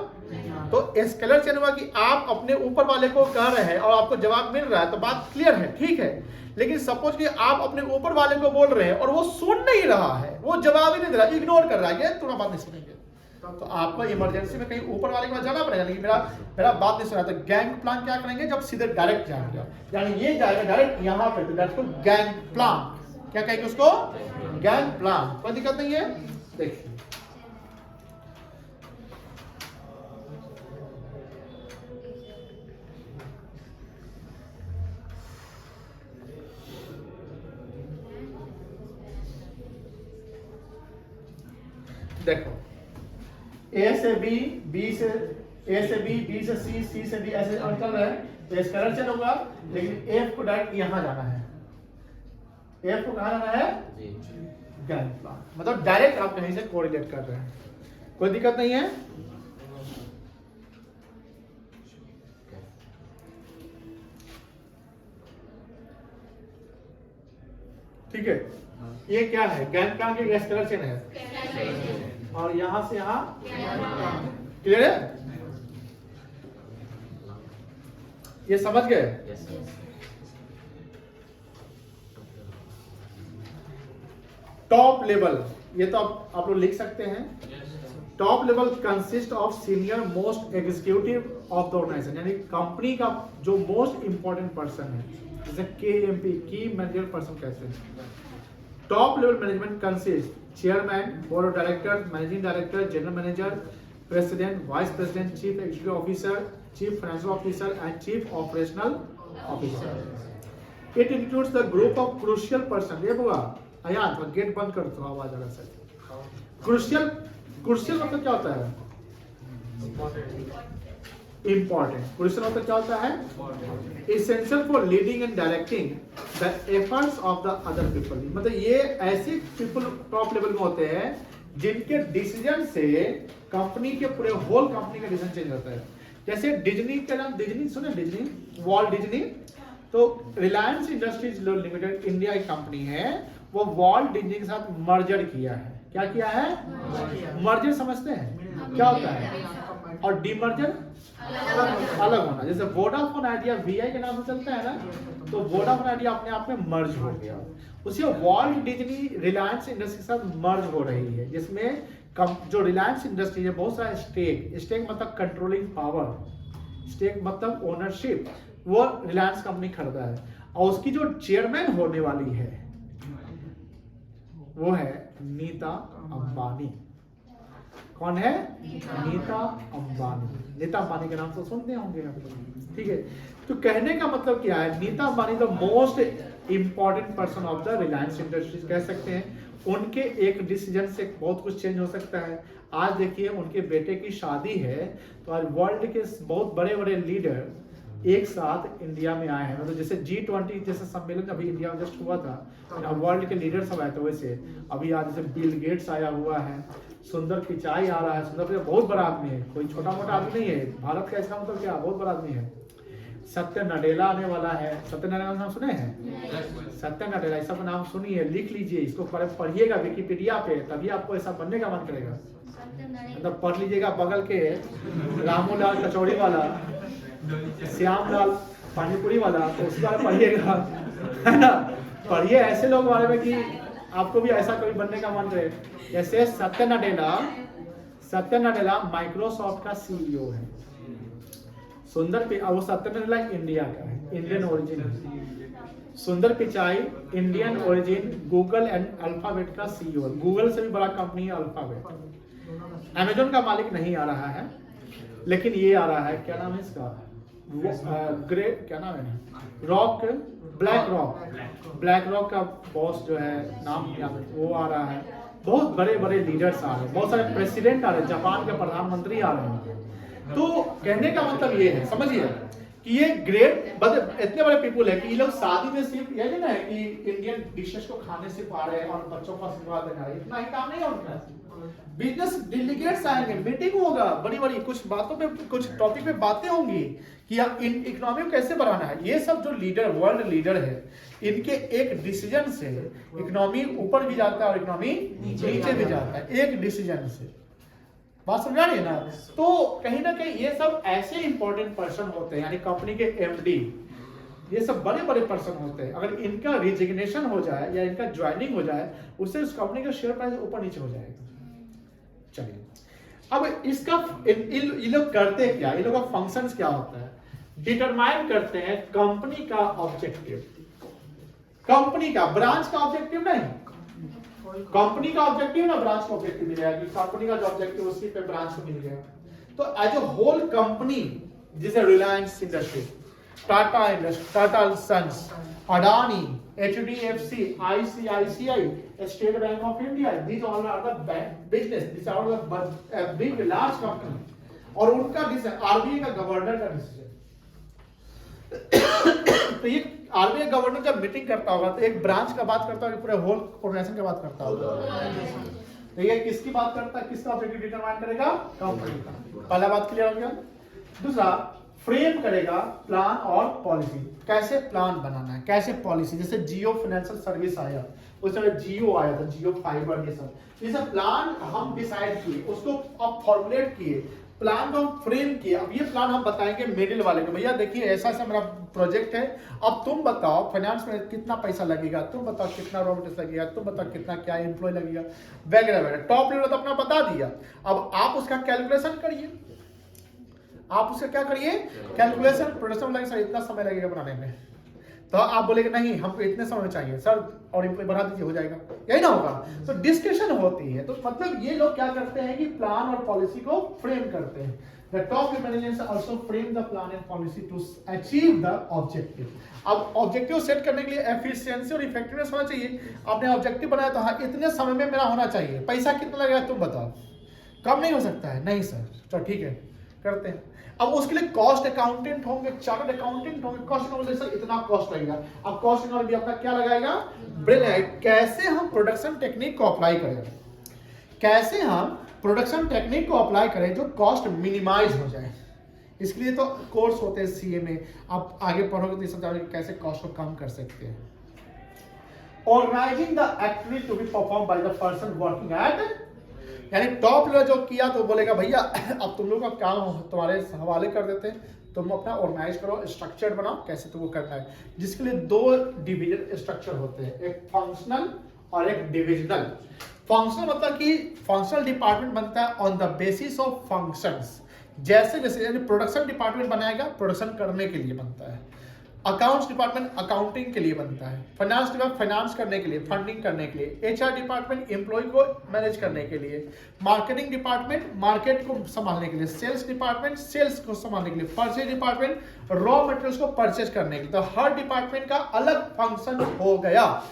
तो एस्केलेट चैनल हुआ कि आप अपने ऊपर वाले को कह रहे हैं और आपको जवाब मिल रहा है तो बात क्लियर है, ठीक है। लेकिन सपोज कि आप अपने ऊपर वाले को बोल रहे हैं और वो सुन नहीं रहा है, वो जवाब ही नहीं दे रहा, इग्नोर कर रहा है, तुरंत बात नहीं सुनेंगे, तो आपको इमरजेंसी में कहीं ऊपर वाले के पास जाना पड़ेगा, लेकिन मेरा बात नहीं सुना। तो गैंग प्लान क्या करेंगे? जब सीधे डायरेक्ट जाएंगे, यानी ये जाएगा डायरेक्ट यहाँ पे, तो दैट्स कॉल्ड गैंग प्लान। क्या कहेंगे उसको? Gang plan. कोई दिक्कत नहीं है। देखिए देखो, ए से बी, बी से ए से बी, बी से सी, सी से डी, ऐसे चल रहा है तो एस्केलेटर चल होगा, लेकिन एफ को डायरेक्ट यहां जाना है। एफ को कहां जाना है? गैंग प्लान, मतलब डायरेक्ट आप कहीं से कोरिलेट कर रहे हैं, कोई दिक्कत नहीं है। ठीक है, ये क्या है? गैंग प्लान की एस्केलेटर चेन है, और यहां से यहां क्लियर है? ये समझ गए? टॉप लेवल, ये तो आप लोग लिख सकते हैं। Top level consist of senior most executive of the organisation, यानी कंपनी का जो मोस्ट इंपॉर्टेंट पर्सन है, जैसे KMP की मैनेजर पर्सन कहते हैं। Top level management consist chairman, board of director, managing director, general manager, president, vice president, chief executive officer, chief financial officer and chief operational officer. It includes the group of crucial person. ये होगा अयान, तो गेट बंद कर दो, आवाज आ रहा है। क्रूशियल, क्रूशियल मतलब क्या होता है? इंपॉर्टेंट। क्रूशियल मतलब क्या होता है? Essential for leading and directing the efforts of the other people. मतलब ये ऐसे पीपल टॉप लेवल में होते हैं जिनके डिसीजन से कंपनी के पूरे होल कंपनी का डिसीजन चेंज होता है। जैसे डिज्नी का नाम, डिज्नी सुने? Disney, Walt Disney. तो रिलायंस इंडस्ट्रीज लिमिटेड इंडिया की कंपनी है, वो वॉल्ट डिज्नी के साथ मर्जर किया है। क्या किया है? मर्जर समझते हैं क्या होता है? और डीमर्जर अलग होना। जैसे वोडाफोन आइडिया VI के नाम से चलता है ना, तो वोडाफोन आइडिया अपने आप में मर्ज हो गया। उसी वॉल्ट डिज्नी रिलायंस इंडस्ट्री के साथ मर्ज हो रही है, जिसमें जो रिलायंस इंडस्ट्री है बहुत सारा स्टेक मतलब कंट्रोलिंग पावर, स्टेक मतलब ओनरशिप, वो रिलायंस कंपनी खरीदा है। और उसकी जो चेयरमैन होने वाली है वो है नीता अंबानी। कौन है? नीता अंबानी। नीता अंबानी के नाम तो सुनते होंगे आप लोग, ठीक है। तो कहने का मतलब क्या है? Nita Ambani the most important person of the Reliance Industries कह सकते हैं। उनके एक डिसीजन से बहुत कुछ चेंज हो सकता है। आज देखिए उनके बेटे की शादी है, तो आज वर्ल्ड के बहुत बड़े बड़े लीडर एक साथ इंडिया में आए हैं। मतलब जैसे G20 जैसे सम्मेलन अभी इंडिया में जस्ट हुआ था, वर्ल्ड के लीडर सब आए थे, वैसे अभी आज जैसे बिल गेट्स आया हुआ है, सुंदर पिचाई आ रहा है। सुंदर पिचाई बहुत बड़ा आदमी है, कोई छोटा मोटा आदमी नहीं है। भारत का इसका मतलब क्या? बहुत बड़ा आदमी है। सत्य नडेला आने वाला है। सत्य नडेला का नाम सुने हैं? सत्य नडेला, इस सब नाम सुनिए, लिख लीजिए, इसको पढ़िएगा विकिपीडिया पे, तभी आपको ऐसा बनने का मन करेगा। मतलब पढ़ लीजिएगा बगल के रामू लाल कचौड़ी वाला, श्याम लाल पानीपुरी वाला, तो उसके बारे में पढ़िएगा, है ना। पढ़िए ऐसे लोग बारे में कि आपको भी ऐसा कभी बनने का मन करे। जैसे सत्य नडेला माइक्रोसॉफ्ट का CEO है। सुंदर वो सत्य नडेला इंडिया का है, इंडियन ओरिजिन है। सुंदर Pichai Indian origin, Google and alphabet का CEO है। गूगल से भी बड़ा कंपनी है अल्फाबेट। अमेजोन का मालिक नहीं आ रहा है, लेकिन ये आ रहा है, क्या नाम है इसका? क्या नाम है? ब्लैक रॉक का बॉस जो है, नाम क्या है, वो आ रहा है। बहुत बड़े बड़े लीडर्स आ रहे हैं, बहुत सारे प्रेसिडेंट आ रहे हैं, जापान के प्रधानमंत्री आ रहे हैं। तो कहने का मतलब ये है, समझिए कि ये ग्रेट इतने बड़े पीपल है कि ये लोग शादी में सिर्फ ये नहीं ना है कि इंडियन डिशेस को खाने से पा रहे हैं और बच्चों को आशीर्वाद देना है, इतना ही काम नहीं है उनका। बिजनेस डेलीगेट्स आएंगे, मीटिंग होगा, बड़ी बड़ी कुछ बातों पे कुछ टॉपिक पे बातें होंगी कि इन इकोनॉमी को कैसे बढ़ाना है। ये सब जो लीडर वर्ल्ड लीडर है इनके एक डिसीजन से इकोनॉमी ऊपर भी जाता है और इकोनॉमी नीचे भी जाता है, एक डिसीजन से। बात समझा रही है ना? तो कहीं ना कहीं ये सब ऐसे इंपॉर्टेंट पर्सन होते हैं, यानी कंपनी के एमडी, ये सब बड़े बड़े पर्सन होते हैं। अगर इनका रिजिग्नेशन हो जाए या इनका ज्वाइनिंग हो जाए, उससे उस कंपनी का शेयर प्राइस ऊपर नीचे हो जाएगा। चलिए, अब इसका ये लोग करते क्या, ये लोग का फंक्शंस क्या होता है? डिटरमाइन करते हैं कंपनी का ऑब्जेक्टिव। कंपनी का, ब्रांच का ऑब्जेक्टिव नहीं, कंपनी का ऑब्जेक्टिव ना ब्रांच का ऑब्जेक्टिव मिलेगा कि कंपनी का जो ऑब्जेक्टिव उसी पे ब्रांच को मिल गया। तो एज ए होल कंपनी, जैसे Reliance Industry, Tata Industry, Tata Sons, Adani, HDFC, ICICI, State Bank of India, these all are the business, these are all the big large company, और उनका डिसीजन RBI का गवर्नर का डिसीजन। तो ये RBI गवर्नर जब मीटिंग करता होगा तो एक ब्रांच का बात करता होगा, पूरे होल ऑर्गेनाइजेशन की बात करता होगा। तो ये किसकी बात करता है, किसका ऑब्जेक्टिव डिटरमाइन करेगा? कंपनी का। पहला बात क्लियर हो गया। दूसरा, फ्रेम करेगा प्लान और पॉलिसी, कैसे प्लान बनाना है, कैसे पॉलिसी। जैसे जियो फाइनेंशियल सर्विस आया, उस समय जियो आया था, जियो फाइबर, ये सब प्लान हम डिसाइड किए, उसको अब फॉर्मुलेट किए, प्लान को हम फ्रेम किए। अब ये प्लान हम बताएंगे मिडिल वाले को, भैया देखिए ऐसा ऐसा मेरा प्रोजेक्ट है, अब तुम बताओ फाइनेंस में कितना पैसा लगेगा, तुम बताओ कितना रॉ मटेरियल लगेगा, तुम बताओ कितना क्या एम्प्लॉय लगेगा, वगैरह वगैरह। टॉप लेवल तो अपना बता दिया, अब आप उसका कैलकुलेशन करिए। आप उसका क्या करिए? कैलकुलेशन। प्रोडक्शन लगेगा सर इतना समय लगेगा बनाने में, तो आप बोलेंगे नहीं हमको इतने समय में चाहिए सर, और एम्प्लॉय बढ़ा दीजिए, हो जाएगा, यही ना होगा। तो डिस्कशन होती है। तो मतलब ये लोग क्या करते हैं कि प्लान और पॉलिसी को फ्रेम करते हैं। The top management also frame the plan and policy to achieve the objective. अब ऑब्जेक्टिव सेट करने के लिए एफिशिएंसी और इफेक्टिवनेस होना चाहिए। आपने ऑब्जेक्टिव बनाया तो हाँ इतने समय में मेरा होना चाहिए, पैसा कितना लगेगा तुम बताओ, कम नहीं हो सकता है? नहीं सर, तो ठीक है करते हैं। अब उसके लिए कॉस्ट अकाउंटेंट होंगे, चार्टर्ड अकाउंटेंट होंगे, कॉस्ट अकाउंटेंट सर इतना कॉस्ट लगेगा। अब कॉस्ट अकाउंटेंट भी अपना क्या लगाएगा? ब्रेन। कैसे हम प्रोडक्शन टेक्निक को अप्लाई करें, कैसे हम प्रोडक्शन टेक्निक को अप्लाई करें जो कॉस्ट मिनिमाइज हो जाए। इसके लिए तो कोर्स होते हैं सीए में, आप आगे पढ़ोगे तो समझाओगे कैसे कॉस्ट को कम कर सकते हैं। Organising the activity to be perform by the person working at, यानी टॉप लेवल जो किया तो बोलेगा भैया अब तुम लोग का काम तुम्हारे हवाले कर देते हैं, तुम अपना ऑर्गेनाइज करो, स्ट्रक्चर बनाओ कैसे तुमको करना है। जिसके लिए दो डिविजन स्ट्रक्चर होते हैं, एक फंक्शनल और एक डिविजनल। फंक्शनल मतलब कि फंक्शनल डिपार्टमेंट बनता है on the basis of functions. जैसे जैसे यानी प्रोडक्शन डिपार्टमेंट बनाएगा, प्रोडक्शन करने के लिए बनता है। अकाउंट्स डिपार्टमेंट अकाउंटिंग के लिए बनता है। फाइनेंस डिपार्टमेंट फाइनेंस करने के लिए, फंडिंग करने के लिए। एचआर डिपार्टमेंट एम्प्लॉय को मैनेज करने के लिए। मार्केटिंग डिपार्टमेंट मार्केट को संभालने के लिए। सेल्स डिपार्टमेंट सेल्स को संभालने के लिए। परचेज डिपार्टमेंट रॉ मटेरियल्स को परचेज करने के लिए। तो हर डिपार्टमेंट का अलग फंक्शन हो गया।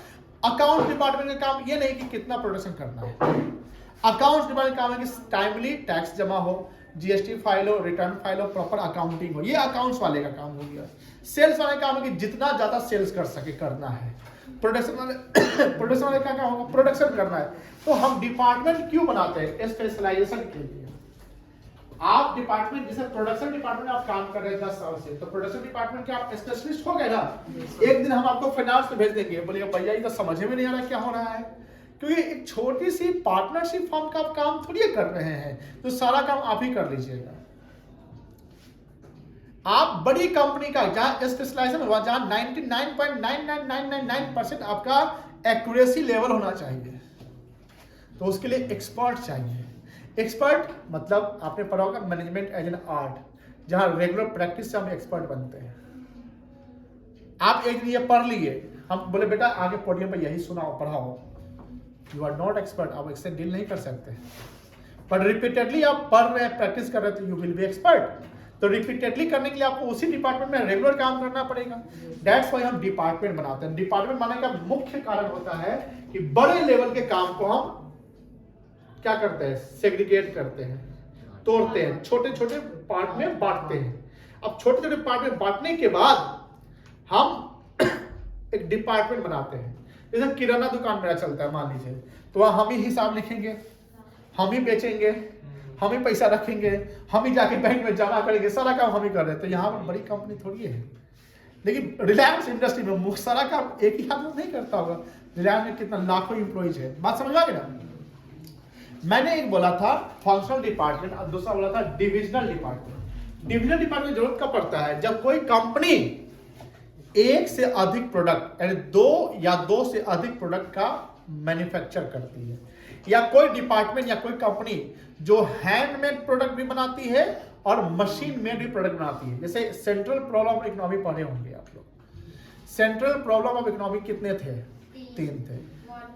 अकाउंट डिपार्टमेंट का काम ये नहीं कि कितना प्रोडक्शन करना है, अकाउंट्स डिपार्टमेंट का काम है कि टाइमली टैक्स जमा हो, जीएसटी फाइल हो, रिटर्न फाइल हो, प्रॉपर अकाउंटिंग हो। ये अकाउंट्स वाले का काम हो गया। सेल्स वाले का काम है कि जितना ज्यादा सेल्स कर सके करना है। प्रोडक्शन वाले का काम होगा प्रोडक्शन करना है। तो हम डिपार्टमेंट क्यों बनाते हैं? स्पेशलाइजेशन के लिए। आप डिपार्टमेंट जैसे प्रोडक्शन डिपार्टमेंट आप काम कर रहे हैं 10 साल से, तो प्रोडक्शन डिपार्टमेंट के आप स्पेशलिस्ट हो गए ना। एक दिन हम आपको फाइनेंस में भेज देंगे, बोलिए भैया ये तो समझ में नहीं आ रहा क्या हो रहा है, क्योंकि एक छोटी सी पार्टनरशिप फॉर्म का आप काम थोड़ी कर रहे हैं, तो सारा काम आप ही कर लीजिएगा। आप बड़ी कंपनी का जहां स्पेशलाइजेशन हुआ, जहां 99.99999% आपका एक्यूरेसी लेवल होना चाहिए, तो उसके लिए एक्सपर्ट चाहिए। एक्सपर्ट मतलब आपने पढ़ा होगा मैनेजमेंट एज एन आर्ट, जहां रेगुलर प्रैक्टिस से हम एक्सपर्ट बनते हैं। आप एक ये पढ़ लिए, हम बोले बेटा आगे पोडियम पर यही सुनाओ पढ़ाओ, यू आर नॉट एक्सपर्ट, आप इससे डील नहीं कर सकते। पर रिपीटेडली आप पढ़ रहे हैं, प्रैक्टिस कर रहे हैं, तो यू विल बी एक्सपर्ट। तो रिपीटेडली करने के लिए आपको उसी डिपार्टमेंट में रेगुलर काम करना पड़ेगा। दैट्स व्हाई हम डिपार्टमेंट बनाते हैं। डिपार्टमेंट बनाने का मुख्य कारण होता है कि बड़े लेवल के काम को हम क्या करते हैं? सेग्रीगेट करते हैं, तोड़ते हैं, छोटे छोटे पार्ट में बांटते हैं। अब छोटे छोटे डिपार्टमेंट बांटने के बाद हम एक डिपार्टमेंट बनाते हैं। जैसे किराना दुकान मेरा चलता है मान लीजिए, तो वहाँ हम ही हिसाब लिखेंगे, हम ही बेचेंगे, हम ही पैसा रखेंगे, हम ही जाके बैंक में जमा करेंगे, सारा काम हम ही कर रहे हैं। तो यहाँ पर बड़ी कंपनी थोड़ी है। लेकिन रिलायंस इंडस्ट्री में सारा काम एक ही आदमी नहीं करता होगा। रिलायंस में कितना लाखों एम्प्लॉइज है, बात समझ आ गई ना। मैंने एक बोला था फंक्शनल डिपार्टमेंट और दूसरा बोला था डिविजनल डिपार्टमेंट। डिविजनल डिपार्टमेंट जरूरत कब पड़ता है? जब कोई कंपनी एक से अधिक प्रोडक्ट यानी दो से अधिक प्रोडक्ट का मैन्युफैक्चर करती है, या कोई डिपार्टमेंट या कोई कंपनी जो हैंडमेड प्रोडक्ट भी बनाती है और मशीन मेड भी प्रोडक्ट बनाती है। जैसे सेंट्रल प्रॉब्लम ऑफ इकोनॉमी पढ़े होंगे आप लोग। सेंट्रल प्रॉब्लम ऑफ इकोनॉमी कितने थे? 3 थे।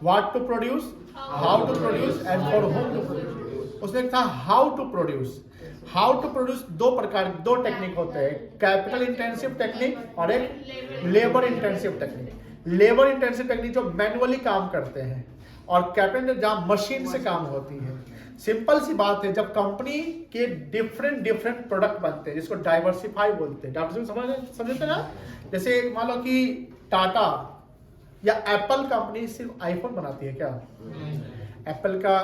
What to produce, how to produce and for whom to produce. उसमें था how to produce. How to produce दो टेक्निक होते हैं, कैपिटल इंटेंसिव टेक्निक और एक labour intensive technique. Labour intensive technique जो मैनुअली काम करते हैं और कैपिटल जहां मशीन से काम होती है। सिंपल सी बात है, जब कंपनी के डिफरेंट प्रोडक्ट बनते हैं जिसको डाइवर्सिफाई बोलते हैं। डाइवर्सिफाई समझते ना? जैसे मान लो कि टाटा या एप्पल कंपनी सिर्फ आईफोन बनाती है क्या? एप्पल का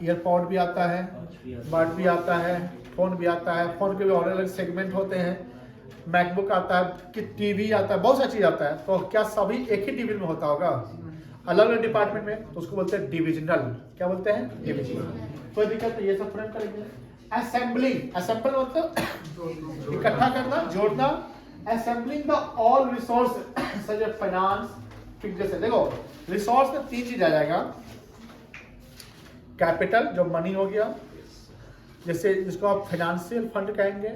ईयरपॉड भी आता है, बड भी आता है, फोन भी आता है, फोन के भी अलग अलग सेगमेंट होते हैं, मैकबुक आता है, कि टीवी आता है, बहुत सा चीज आता है। तो क्या सभी एक ही डिवीजन में होता होगा? अलग अलग डिपार्टमेंट में, तो उसको बोलते हैं डिविजनल। क्या बोलते हैं? डिविजनल। कोई दिक्कत नहीं, ये सब फ्रेम करेंगे। असेंबलिंग, असेंबल मतलब इकट्ठा करना, जोड़ना। Assembling the all resource such as finance. जैसे देखो रिसोर्स में 3 चीज आ जाएगा। कैपिटल जो मनी हो गया, जैसे जिसको आप फाइनेंशियल फंड कहेंगे।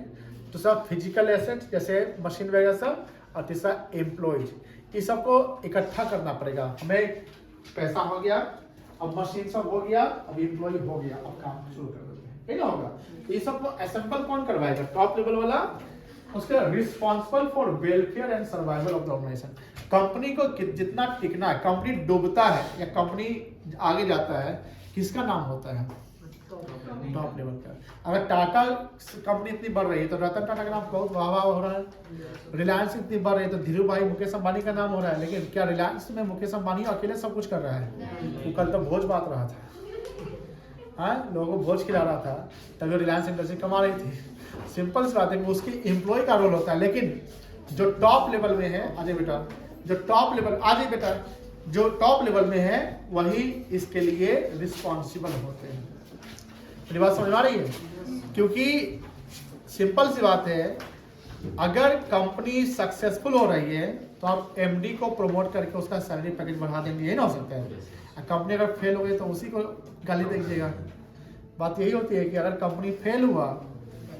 दूसरा फिजिकल एसेट्स जैसे मशीन वगैरह सब, और तीसरा एम्प्लॉयज। ये सबको इकट्ठा करना पड़ेगा हमें। पैसा हो गया, अब मशीन सब हो गया, अब एम्प्लॉय हो गया, अब काम शुरू कर देते हैं, होगा। ये सबको असेंबल कौन करवाएगा? टॉप लेवल वाला। उसके responsible for welfare and survival of the organisation. Company को जितना टिकना है, कंपनी डूबता है या कंपनी आगे जाता है, किसका नाम होता है? टॉप लेवल का। अगर टाटा कंपनी इतनी बढ़ रही है तो रतन टाटा का नाम बहुत वाह वाह हो रहा है। रिलायंस इतनी बढ़ रही है तो धीरू भाई मुकेश अंबानी का नाम हो रहा है। लेकिन क्या रिलायंस में मुकेश अंबानी अकेले सब कुछ कर रहा है? वो कल तो भोज बांट रहा था, हाँ, लोगों को भोज खिला रहा था, तभी रिलायंस इंडस्ट्री कमा रही थी। सिंपल सी बात है कि उसकी एम्प्लॉय का रोल होता है। लेकिन जो टॉप लेवल में है, अजय बेटा, जो टॉप लेवल में है वही इसके लिए रिस्पॉन्सिबल होते हैं। मेरी बात समझ आ रही है? क्योंकि सिंपल सी बात है, अगर कंपनी सक्सेसफुल हो रही है तो आप एमडी को प्रमोट करके उसका सैलरी पैकेज बढ़ा देंगे, यही ना हो सकता है। कंपनी अगर फेल हो गई तो उसी को गाली दीजिएगा। बात यही होती है कि अगर कंपनी फेल हुआ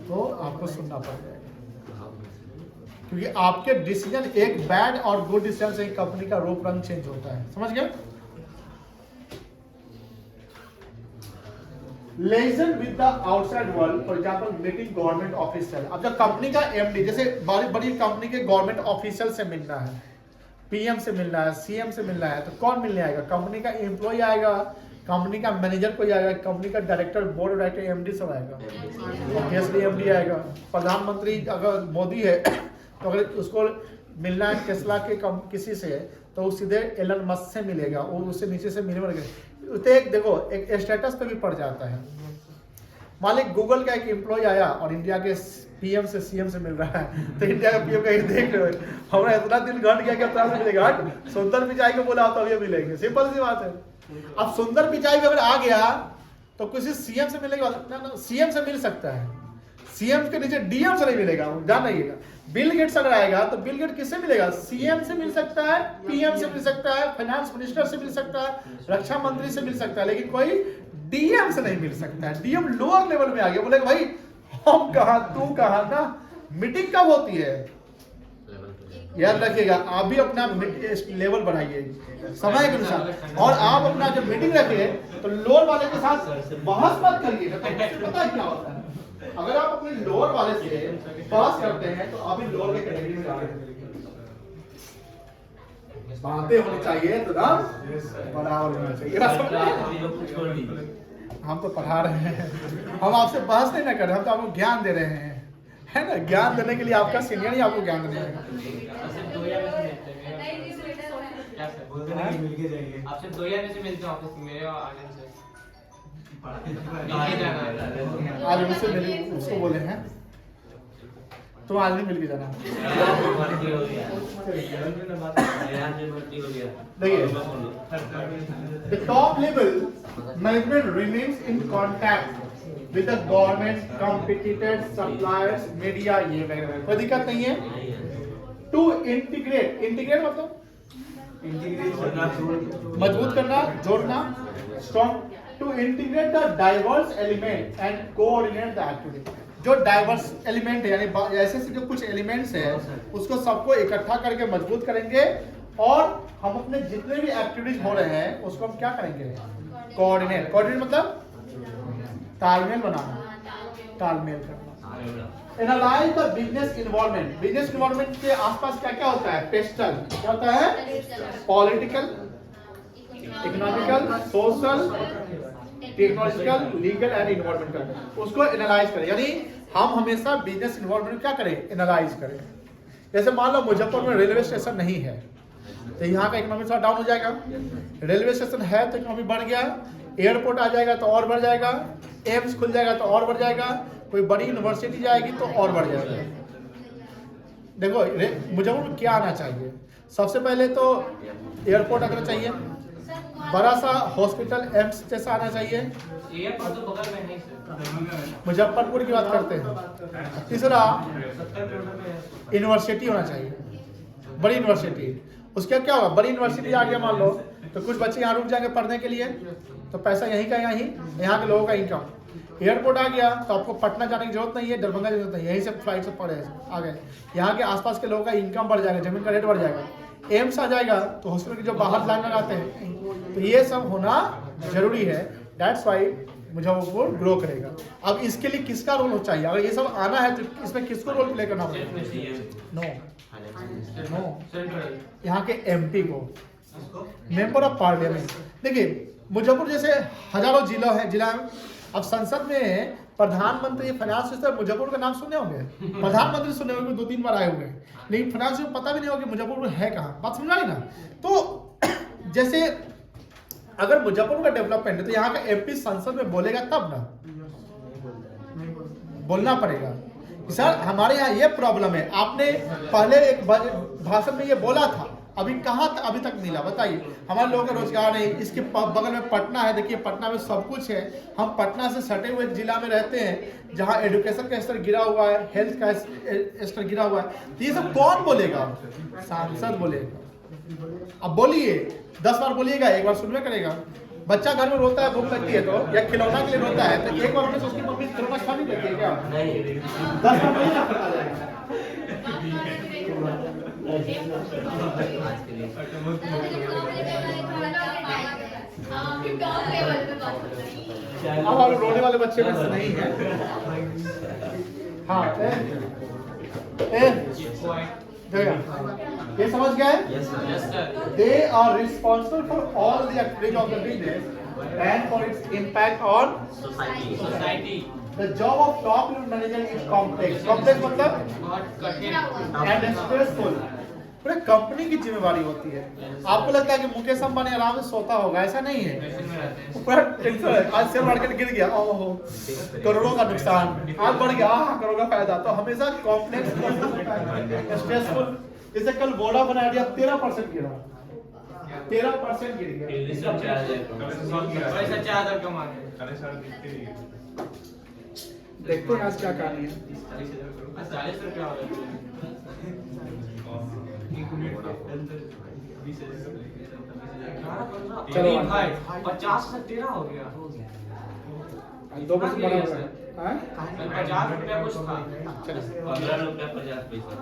तो आपको सुनना पड़ जाएगा, क्योंकि आपके डिसीजन, एक बैड और गुड डिसीजन से कंपनी का रूप रंग चेंज होता है। समझ गए? Liaison with the outside world, for example, meeting government official। अब जब कंपनी का एमडी, जैसे बड़ी कंपनी के गवर्नमेंट ऑफिशियल से मिलना है, पीएम से मिलना है, सीएम से मिलना है, तो कौन मिलने आएगा? कंपनी का एम्प्लॉय आएगा, कंपनी का मैनेजर कोई आएगा, कंपनी का डायरेक्टर, बोर्ड डायरेक्टर, एमडी सब आएगा। ऑब्वियसली एमडी आएगा। प्रधानमंत्री अगर मोदी है तो अगर उसको मिलना है टेस्ला के किसी से, तो वो सीधे एलन मस्क से मिलेगा, वो उससे नीचे से मिलने वाले। तो एक देखो, एक स्टेटस पे भी पड़ जाता है। मालिक गूगल का एक एम्प्लॉय आया और इंडिया के पीएम से सीएम से मिल रहा है, तो इंडिया का पीएम का देख रहे हो, हमारा इतना दिल घट गया कि अब मिलेगा। हट, सुंदर पिचाई को बोला तो अभी मिलेंगे, सिंपल सी बात है। अब सुंदर पिचाई भी अगर आ गया तो किसी सीएम से मिलेगा ना? सीएम से मिल सकता है, सीएम के नीचे डीएम से नहीं मिलेगा, ध्यान रखिएगा। बिल गेट्स अगर आएगा तो बिल गेट किससे मिलेगा? सीएम से मिल सकता है, पीएम से मिल सकता है, फाइनेंस मिनिस्टर से मिल सकता है, रक्षा मंत्री से मिल सकता है, लेकिन कोई डीएम से नहीं मिल सकता है। डीएम लोअर लेवल में आ गया, बोले भाई हम कहां तू कहां ना। मीटिंग कब होती है? याद रखिएगा, आप भी अपना लेवल बढ़ाइए समय के अनुसार, और आप अपना जब मीटिंग रखिए तो लोअर वाले के साथ बहस मत करिए। पता है क्या होता है, अगर आप अपने लोअर वाले से बहस करते हैं तो आप लोअर के कैटेगरी में जा रहे हैं। बातें होनी चाहिए तो ना बराबर होना चाहिए। हम तो पढ़ा रहे हैं, हम आपसे बहस नहीं ना कर रहे, हम तो आपको ज्ञान दे रहे हैं। है ना, ज्ञान देने के लिए आपका सीनियर ही आपको ज्ञान देने आएगा। सिर्फ 2 या में से मिलते हैं नहीं नहीं बेटा क्या सर बोलते नहीं कि मिलके जाएंगे। आप सिर्फ 2 या में से मिलते हैं ऑफिस मेरे और आर्यन से कहाँ जाना है? आज उससे मिले, उसको बोले हैं तुम आज नहीं मिल के जाना। भर्ती हो गया, यहाँ से भर्ती हो गया। देखिए, the top level management remains in contact with the government, competitors, suppliers, media, ये वगैरह कोई दिक्कत नहीं है। To integrate, integrate मतलब मजबूत करना, जोड़ना, strong, to integrate the diverse element and coordinate the activity। जो डाइवर्स एलिमेंट है यानी ऐसे ऐसे जो कुछ एलिमेंट्स है उसको सबको इकट्ठा करके मजबूत करेंगे और हम अपने जितने भी एक्टिविटीज हो रहे हैं उसको हम क्या करेंगे, कोऑर्डिनेट। कोऑर्डिनेट मतलब तालमेल बनाना, तालमेल करना। Analyse the business environment. Business environment के आसपास क्या क्या होता है, पेस्टल क्या होता है, political, economical, social, technological, legal and environmental, उसको एनालाइज करें। यानी हम हमेशा बिजनेस इन्वायरमेंट क्या करें, एनालाइज करें। जैसे मान लो मुजफ्फरपुर में रेलवे स्टेशन नहीं है तो यहाँ का इकोनॉमी थोड़ा डाउन हो जाएगा। रेलवे स्टेशन है तो इकोनॉमी बढ़ गया, एयरपोर्ट आ जाएगा तो और बढ़ जाएगा, एम्स खुल जाएगा तो और बढ़ जाएगा, कोई बड़ी यूनिवर्सिटी जाएगी तो और बढ़ जाएगा। देखो मुजफ्फरपुर में क्या आना चाहिए, सबसे पहले तो एयरपोर्ट आना चाहिए, बड़ा सा हॉस्पिटल एम्स जैसा आना चाहिए। एयरपोर्ट तो बगल में नहीं सर, मुजफ्फरपुर की बात करते हैं। तीसरा 70 किलोमीटर में यूनिवर्सिटी होना चाहिए, बड़ी यूनिवर्सिटी। उसके क्या होगा, बड़ी यूनिवर्सिटी आ गया मान लो तो कुछ बच्चे यहाँ रुक जाएंगे पढ़ने के लिए तो पैसा यहीं का यहीं, यहाँ के लोगों का इनकम। एयरपोर्ट आ गया तो आपको पटना जाने की जरूरत नहीं है, दरभंगा की जरूरत नहीं है, यहीं से फ्लाइट से पड़े आ गए, यहाँ के आसपास के लोगों का इनकम बढ़ जाएगा, जमीन का रेट बढ़ जाएगा। एम्स आ जाएगा तो हॉस्पिटल के जो बाहर लाइन लगाते हैं तो ये सब होना जरूरी है। दैट्स वाई मुजफ्फरपुर ग्रो करेगा। अब इसके लिए किसका रोल होना चाहिए, अगर ये सब आना है तो इसमें किसको रोल प्ले करना पड़ेगा, नो यहाँ के एमपी को, मेंबर ऑफ पार्लियामेंट। देखिए मुजफ्फरपुर जैसे हजारों जिला है, अब संसद में प्रधानमंत्री फाइनेंस मिनिस्टर मुजफ्फरपुर का नाम सुने होंगे, प्रधानमंत्री सुने होंगे 2-3 बार आए हुए हैं, लेकिन फाइनेंस में पता भी नहीं होगा कि मुजफ्फरपुर है कहाँ। बात समझ आई ना। तो जैसे अगर मुजफ्फरपुर का डेवलपमेंट है तो यहाँ का एमपी संसद में बोलेगा तब ना, बोलना पड़ेगा सर हमारे यहाँ ये प्रॉब्लम है, आपने पहले एक भाषण में ये बोला था, अभी कहाँ अभी तक मिला बताइए। हमारे लोगों का रोजगार है, इसके बगल में पटना है, देखिए पटना में सब कुछ है, हम पटना से सटे हुए जिला में रहते हैं जहाँ एजुकेशन का स्तर गिरा हुआ है, हेल्थ का स्तर गिरा हुआ है, तो ये सब कौन बोलेगा, सांसद बोलेगा। अब बोलिए 10 बार बोलिएगा, एक बार सुनवे करेगा। बच्चा घर में रोता है, भूख लगती है तो या खिलौना के लिए रोता है तो एक बार उन्हें उसकी मम्मी खिलौना खा नहीं देती है क्या, 10 बार नहीं पता जाएगा। अब रोने वाले बच्चे में से नहीं है। हाँ ये समझ गए, they are responsible for all the activities of the business and for its impact on society. The job of top manager is complex, complex मतलब एंड स्ट्रेसफुल। पूरे कंपनी की जिम्मेवारी होती है। आपको लगता है कि मुकेश अंबानी आराम से सोता होगा, ऐसा नहीं है, पूरा टेंशन है। आज शेयर मार्केट गिर गया, ओहो करोड़ों का नुकसान, आज बढ़ गया करोड़ों का फायदा। तो हमेशा कॉम्प्लेक्स स्ट्रेसफुल। जैसे कल वोडाफोन आइडिया 13% गिरा, 13% गिर गया। देखते हैं आज क्या कहानी है। 40 रुपया हो रहा है। चलो भाई 50 से 13 हो गया, 2% बढ़ा हुआ है। 50 रुपया कुछ था, 15 रुपया 50 पैसा।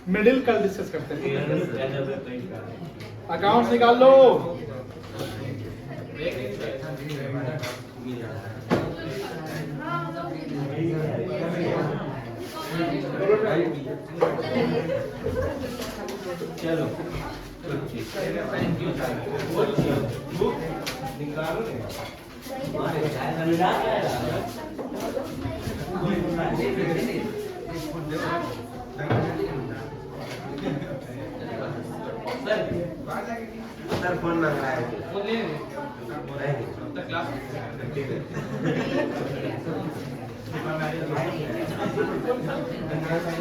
मिडिल कल डिस्कस करते हैं। 13 रुपया अकाउंट निकाल लो। चलो निकालो। सर फोन मांग रहा है वो ले नहीं तब क्लास ठीक है में